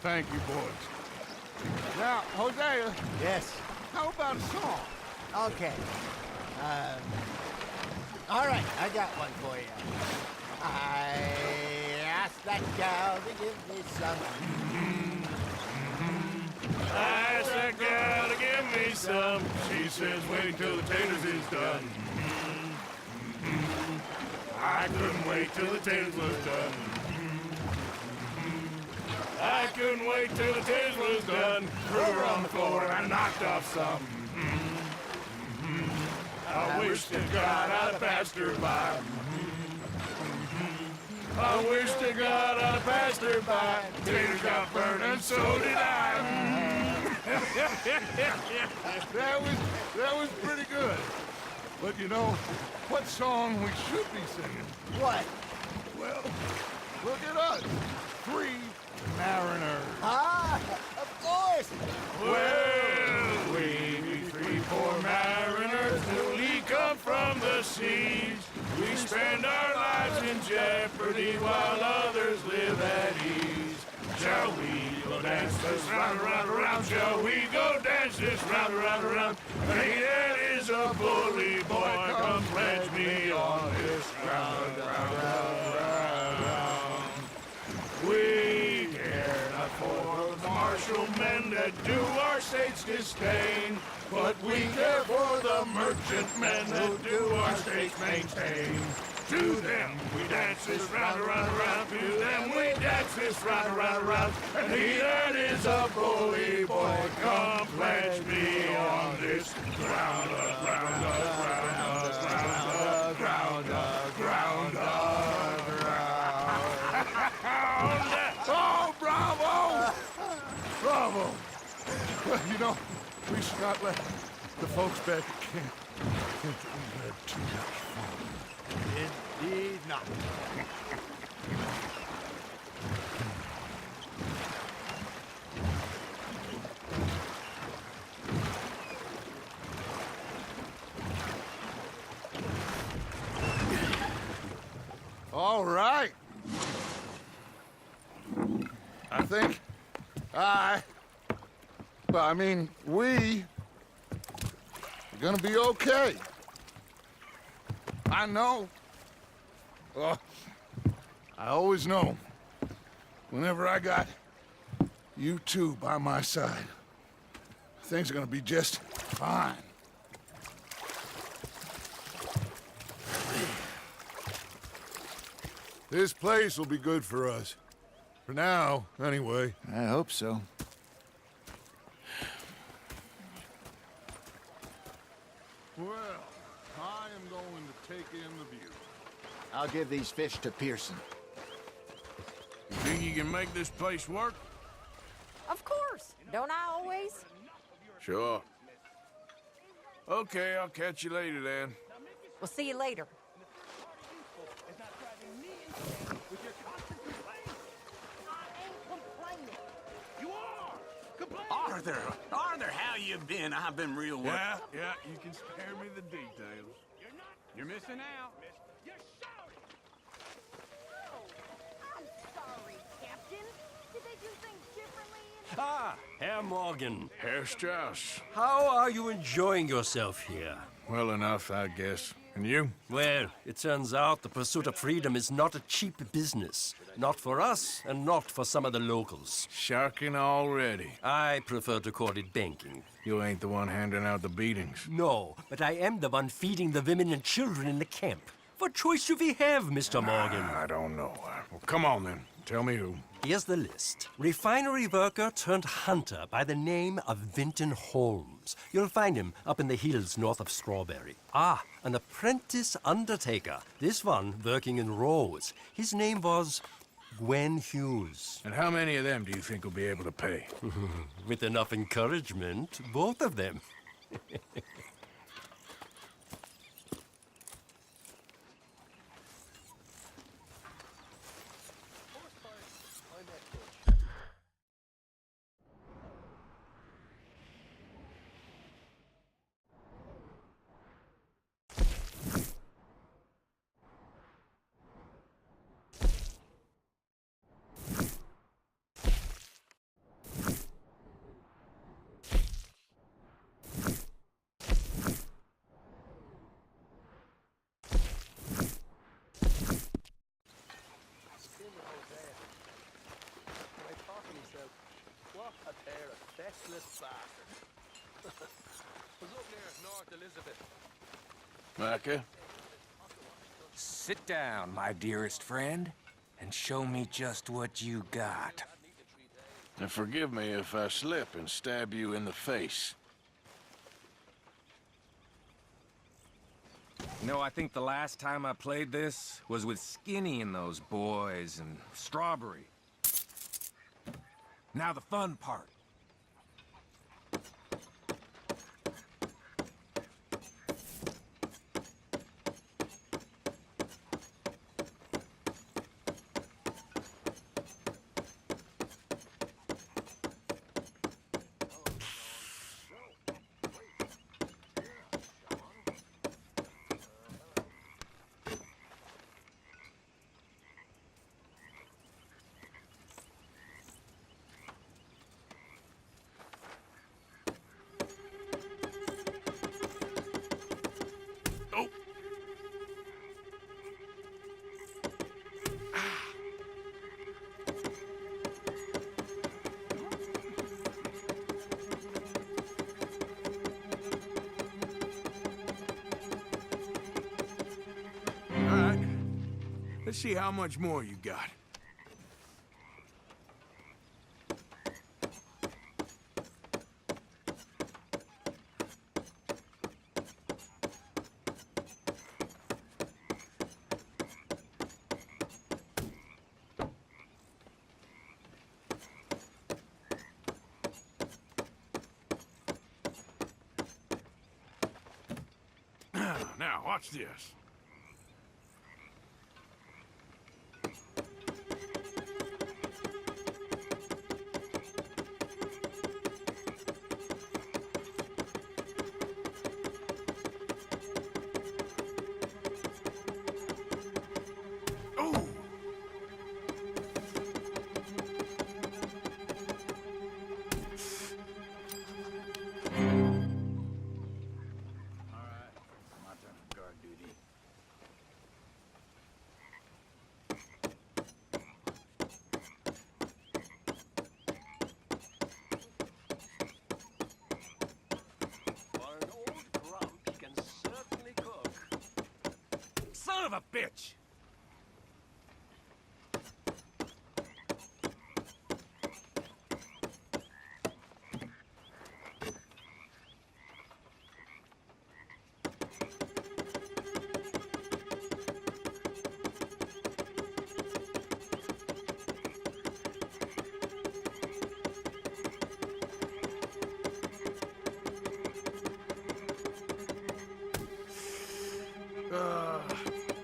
Thank you, boys. Now, Hosea, Yes. how about a song? Okay. All right, I got one for you. I asked that gal to give me some. I asked that gal to give me some. She says wait till the taters is done. I couldn't wait till the taters was done. I couldn't wait till the taters was done. Threw her on the floor and I knocked off some. I wish to God I'd passed her by. I wish to God I'd passed her by. Taters got burned and so did I. That was pretty good. But you know, what song we should be singing? What? Well, look at us. 3 mariners. Ah, of course. Well, we be 3 poor mariners newly come from the seas. We spend our lives in jeopardy while others live at ease. Shall we go dance this round, around, around? Shall we go dance this round, around, around? Hey, that is a bully boy. Come pledge me on this round, round, round, round. We care not for the martial men that do our state's disdain, but we care for the merchant men that do our state's maintain. To them we dance this round, around, around. To them we dance this round, around, around. And he that is a bully boy, come pledge me on this ground, ground, ground, ground, ground, ground, ground. Oh, bravo! Bravo! Well, you know, we should not let the folks back at camp think that we had too much fun. Indeed not. All right. I think we are gonna be okay. I know. I always know. Whenever I got you two by my side, things are gonna be just fine. This place will be good for us. For now, anyway. I hope so. Well, I am going to take in the view. I'll give these fish to Pearson. You think you can make this place work? Of course. Don't I always? Sure. Okay, I'll catch you later then. We'll see you later. Arthur, how you been? I've been real worried. Yeah, you can spare me the details. You're missing out. I'm sorry, Captain. Did they do things differently? Ah, Herr Morgan. Herr Strauss. How are you enjoying yourself here? Well enough, I guess. And you? Well, it turns out the pursuit of freedom is not a cheap business. Not for us, and not for some of the locals. Sharking already. I prefer to call it banking. You ain't the one handing out the beatings. No, but I am the one feeding the women and children in the camp. What choice do we have, Mr. Morgan? I don't know. Well, come on then. Tell me who. Here's the list. Refinery worker turned hunter by the name of Vinton Holmes. You'll find him up in the hills north of Strawberry. Ah, an apprentice undertaker. This one working in Rose. His name was Gwen Hughes. And how many of them do you think will be able to pay? With enough encouragement, both of them. Micah? Sit down, my dearest friend, and show me just what you got. And forgive me if I slip and stab you in the face. You know, I think the last time I played this was with Skinny and those boys and Strawberry. Now the fun part. Let's see how much more you got. Now, watch this. Son of a bitch!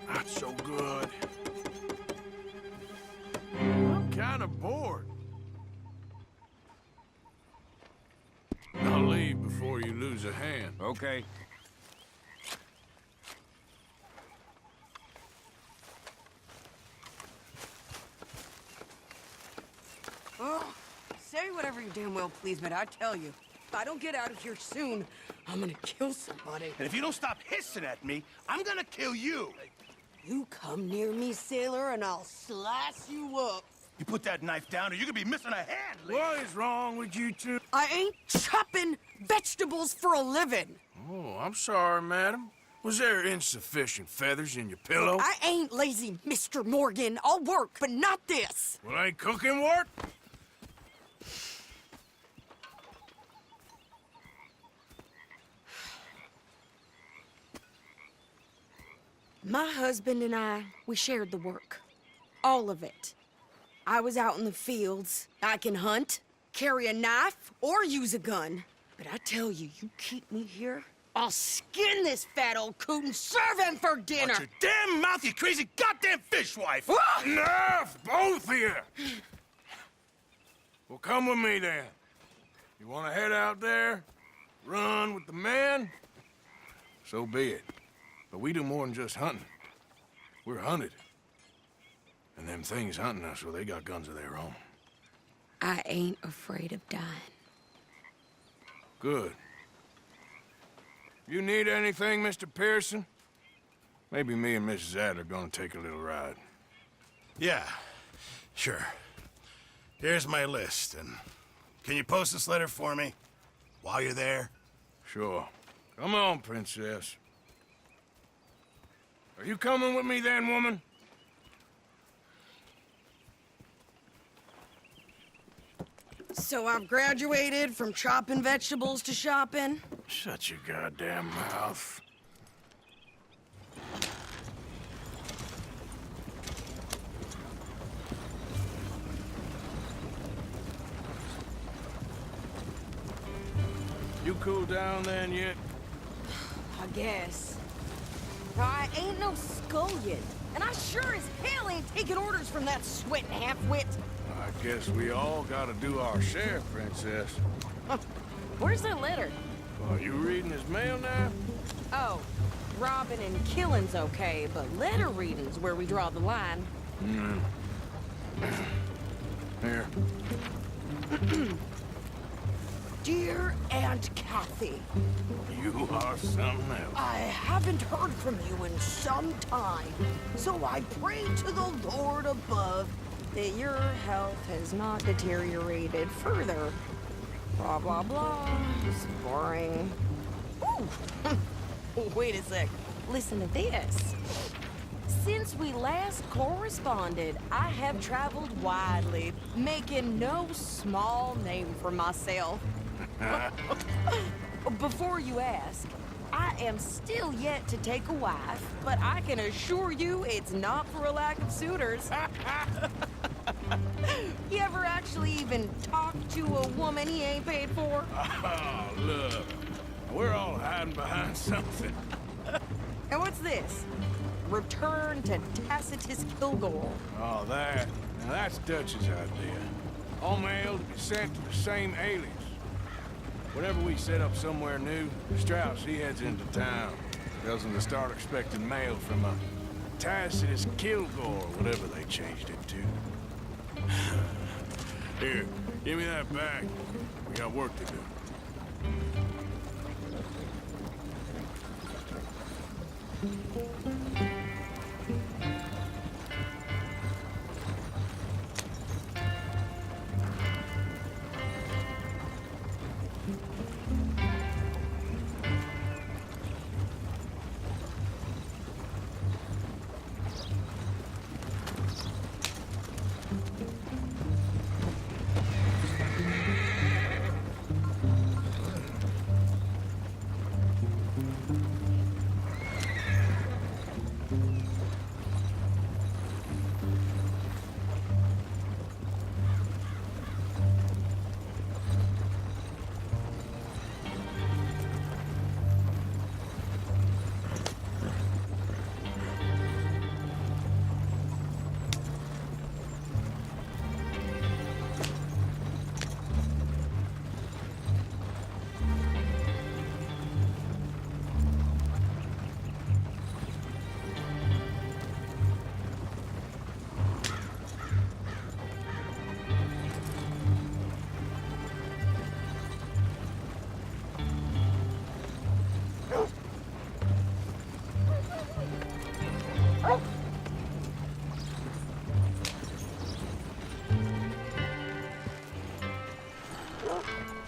Not so good. I'm kind of bored. I'll leave before you lose a hand. Okay. Oh, say whatever you damn well please, but I tell you, if I don't get out of here soon, I'm gonna kill somebody. And if you don't stop hissing at me, I'm gonna kill you. You come near me, sailor, and I'll slice you up. You put that knife down or you're gonna be missing a hand, lady. What is wrong with you two? I ain't chopping vegetables for a living. Oh, I'm sorry, madam. Was there insufficient feathers in your pillow? I ain't lazy, Mr. Morgan. I'll work, but not this. Well, ain't cooking work? My husband and I, we shared the work. All of it. I was out in the fields. I can hunt, carry a knife, or use a gun. But I tell you, you keep me here, I'll skin this fat old coot and serve him for dinner. Watch your damn mouth, you crazy goddamn fishwife! Ah! Enough, both of you! Well, come with me then. You want to head out there, run with the men? So be it. But we do more than just hunting. We're hunted. And them things hunting us, well, they got guns of their own. I ain't afraid of dying. Good. You need anything, Mr. Pearson? Maybe me and Mrs. Ad are gonna take a little ride. Yeah, sure. Here's my list, and can you post this letter for me while you're there? Sure. Come on, Princess. Are you coming with me then, woman? So I've graduated from chopping vegetables to shopping? Shut your goddamn mouth. You cool down then yet? I guess. I ain't no scullion, and I sure as hell ain't taking orders from that sweating half-wit. I guess we all gotta do our share, Princess. Where's that letter? Are you reading his mail now? Oh, robbing and killing's okay, but letter reading's where we draw the line. Here. Dear Aunt Kathy. You are something else. I haven't heard from you in some time, so I pray to the Lord above that your health has not deteriorated further. Blah, blah, blah. It's boring. Ooh! Wait a sec. Listen to this. Since we last corresponded, I have traveled widely, making no small name for myself. Before you ask, I am still yet to take a wife, but I can assure you it's not for a lack of suitors. You ever actually even talk to a woman he ain't paid for? Oh, look. We're all hiding behind something. And what's this? Return to Tacitus Kilgore. Oh, that. Now that's Dutch's idea. All mail to be sent to the same alias. Whenever we set up somewhere new, Strauss, he heads into town. Tells them to start expecting mail from a Tacitus Kilgore, whatever they changed it to. Here, give me that bag. We got work to do.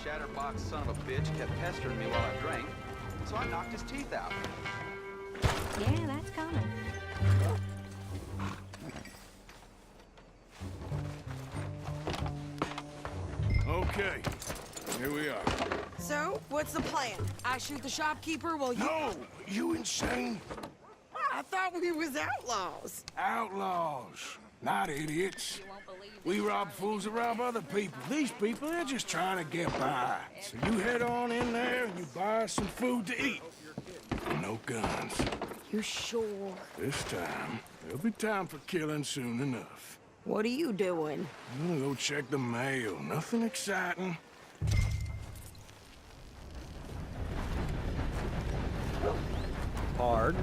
Chatterbox son of a bitch kept pestering me while I drank, so I knocked his teeth out. Yeah, that's coming. Okay, here we are. So, what's the plan? I shoot the shopkeeper while you... No! You insane? I thought we was outlaws. Outlaws, not idiots. We rob fools that rob other people. These people, they're just trying to get by. So you head on in there and you buy some food to eat. And no guns. You sure? This time, there'll be time for killing soon enough. What are you doing? I'm gonna go check the mail. Nothing exciting. Hard.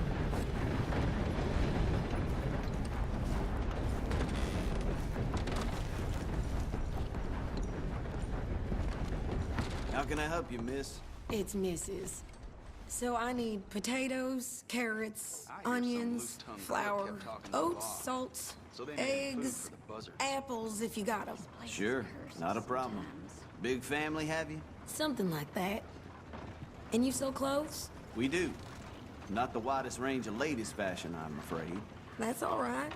How can I help you, miss? It's Mrs. So I need potatoes, carrots, onions, flour, oats, salt, eggs, apples if you got them. Sure, not a problem. Big family, have you? Something like that. And you sell clothes? We do. Not the widest range of ladies' fashion, I'm afraid. That's all right.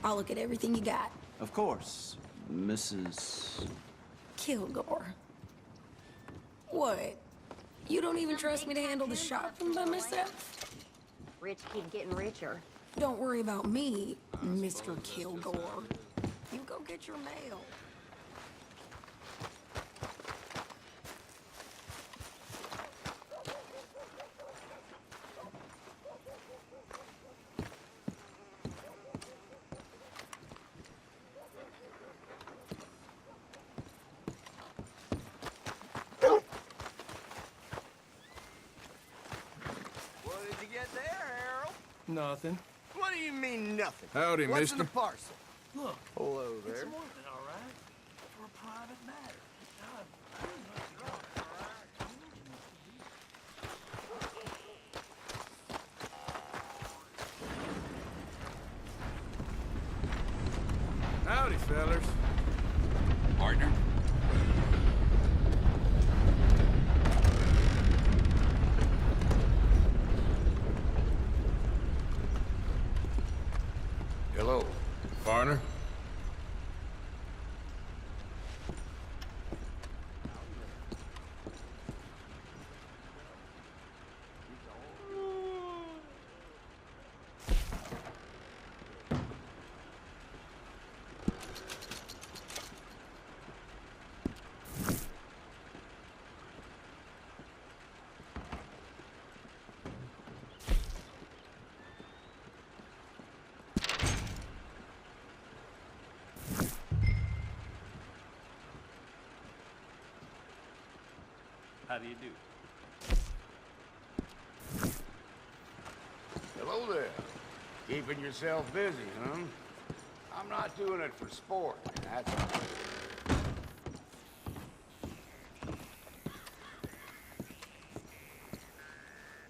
I'll look at everything you got. Of course, Mrs. Kilgore. What? You don't even trust me to handle the shopping by myself? Rich kid getting richer. Don't worry about me, Mr. Kilgore. You go get your mail. Nothing. What do you mean, nothing? Howdy, What's mister. in the parcel? Look. Hello there. It's more than all right. For a private matter. Howdy, fellers. Partner? Hello, partner. How do you do? Hello there. Keeping yourself busy, huh? I'm not doing it for sport, that's all.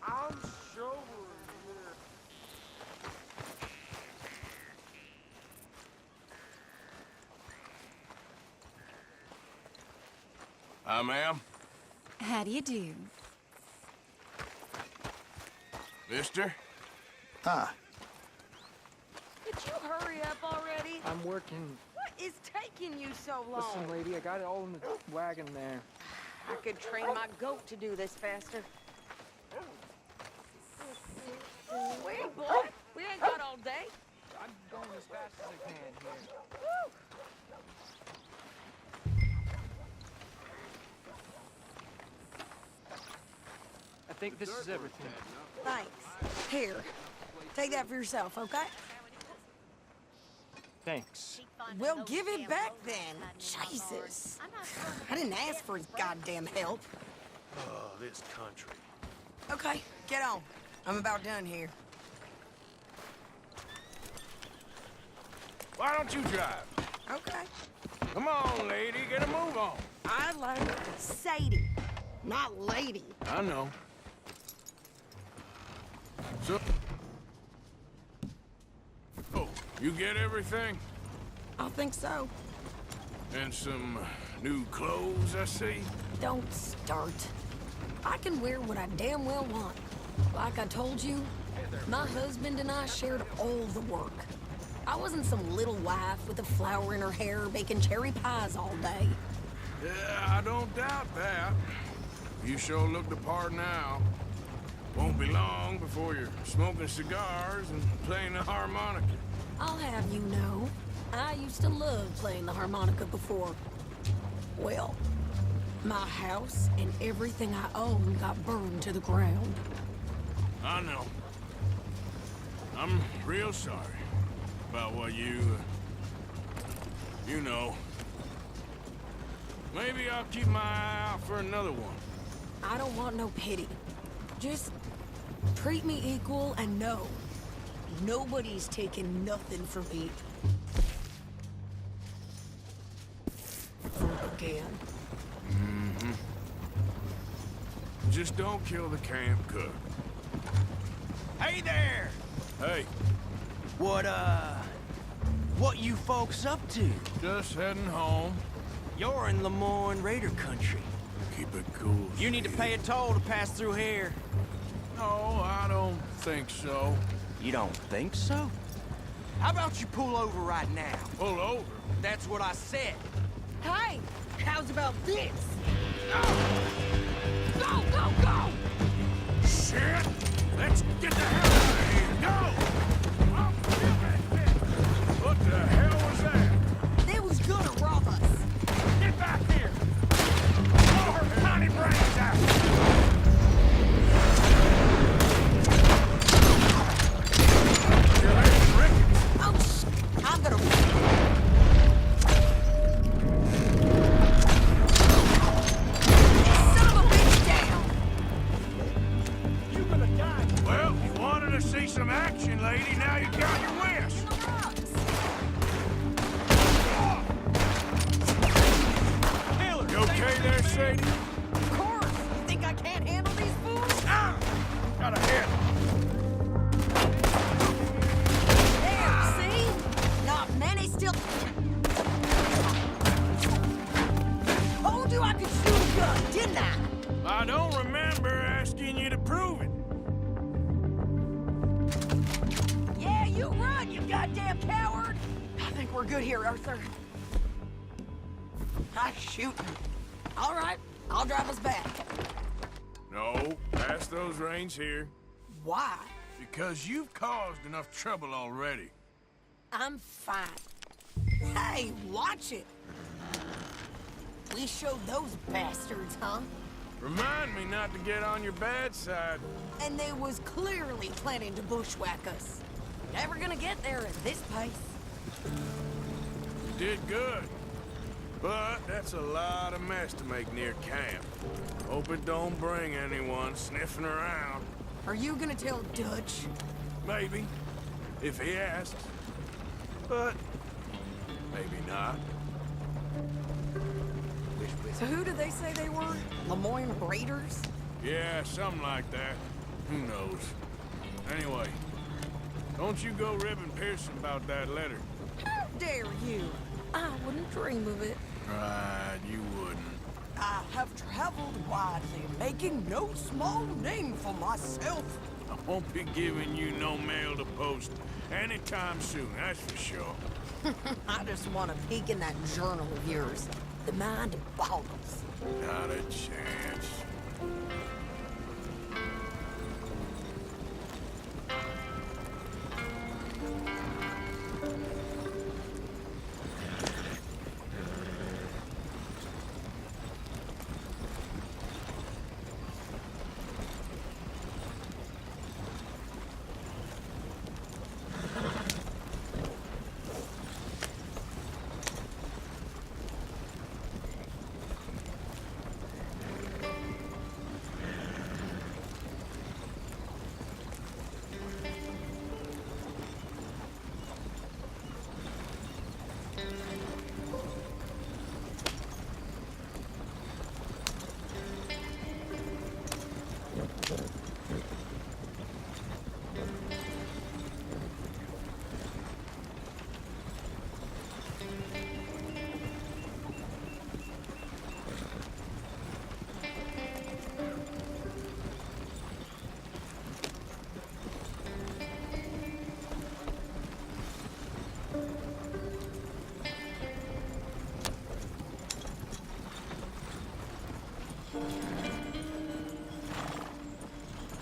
I'm sure Hi, ma'am. How do you do? Mister? Ah, Could you hurry up already? I'm working. What is taking you so long? Listen, lady, I got it all in the wagon there. I could train my goat to do this faster. Wait, boy. We ain't got all day. I'm going as fast as I can here. Woo! I think this is everything. Thanks. Here. Take that for yourself, okay? Thanks. Well, give it back then. Jesus. I didn't ask for his goddamn help. Oh, this country. Okay, get on. I'm about done here. Why don't you drive? Okay. Come on, lady, get a move on. I like Sadie, not lady. I know. So... Oh, you get everything? I think so. And some new clothes, I see? Don't start. I can wear what I damn well want. Like I told you, My husband and I shared all the work. I wasn't some little wife with a flower in her hair baking cherry pies all day. Yeah, I don't doubt that. You sure look the part now. Won't be long before you're smoking cigars and playing the harmonica. I'll have you know, I used to love playing the harmonica before. Well, my house and everything I owned got burned to the ground. I know. I'm real sorry about what you know. Maybe I'll keep my eye out for another one. I don't want no pity. Just treat me equal and know nobody's taking nothing from me. Again. Mm-hmm. Just don't kill the camp cook. Hey there! Hey. What you folks up to? Just heading home. You're in Lemoyne Raider country. Keep it cool. You need to pay a toll to pass through here. No, I don't think so. You don't think so? How about you pull over right now? Pull over? That's what I said. Hey, how's about this? Go, go, go! Shit! Let's get the hell out of here! Go! I'll kill that bitch! What the hell was that? They was gonna rob us. Get back here! Blow her tiny brains out! Oh, I'm gonna... Son of a bitch down! You gonna die! Well, you wanted to see some action, lady. Now you got your wish. You okay there, Sadie? Of course! You think I can't handle these fools? Ah! Got a hit. There, see? Not many still... Told you I could shoot a gun, didn't I? I don't remember asking you to prove it. Yeah, you run, you goddamn coward! I think we're good here, Arthur. Nice shooting. All right, I'll drive us back. No, pass those reins here. Why? Because you've caused enough trouble already. I'm fine. Hey, watch it! We showed those bastards, huh? Remind me not to get on your bad side. And they was clearly planning to bushwhack us. Never gonna get there at this pace. You did good. But that's a lot of mess to make near camp. Hope it don't bring anyone sniffing around. Are you gonna tell Dutch? Maybe, if he asks. But maybe not. So who did they say they were? Lemoyne Raiders? Yeah, something like that. Who knows? Anyway, don't you go ribbing Pearson about that letter. How dare you? I wouldn't dream of it. Right, you wouldn't. I have traveled widely, making no small name for myself. I won't be giving you no mail to post anytime soon, that's for sure. I just want to peek in that journal of yours. The mind boggles. Not a chance.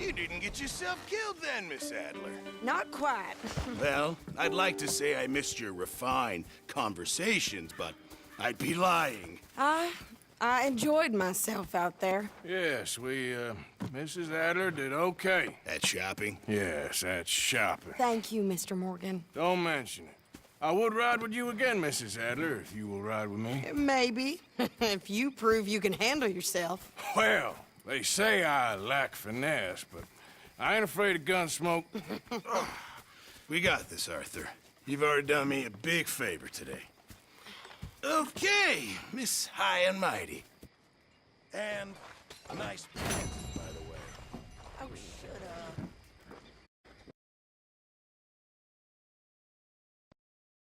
You didn't get yourself killed then, Miss Adler. Not quite. Well, I'd like to say I missed your refined conversations, but I'd be lying. I enjoyed myself out there. Yes, Mrs. Adler did okay. At shopping? Yes, at shopping. Thank you, Mr. Morgan. Don't mention it. I would ride with you again, Mrs. Adler, if you will ride with me. Maybe. If you prove you can handle yourself. Well, they say I lack finesse, but I ain't afraid of gun smoke. We got this, Arthur. You've already done me a big favor today. Okay, Miss High and Mighty. And a nice...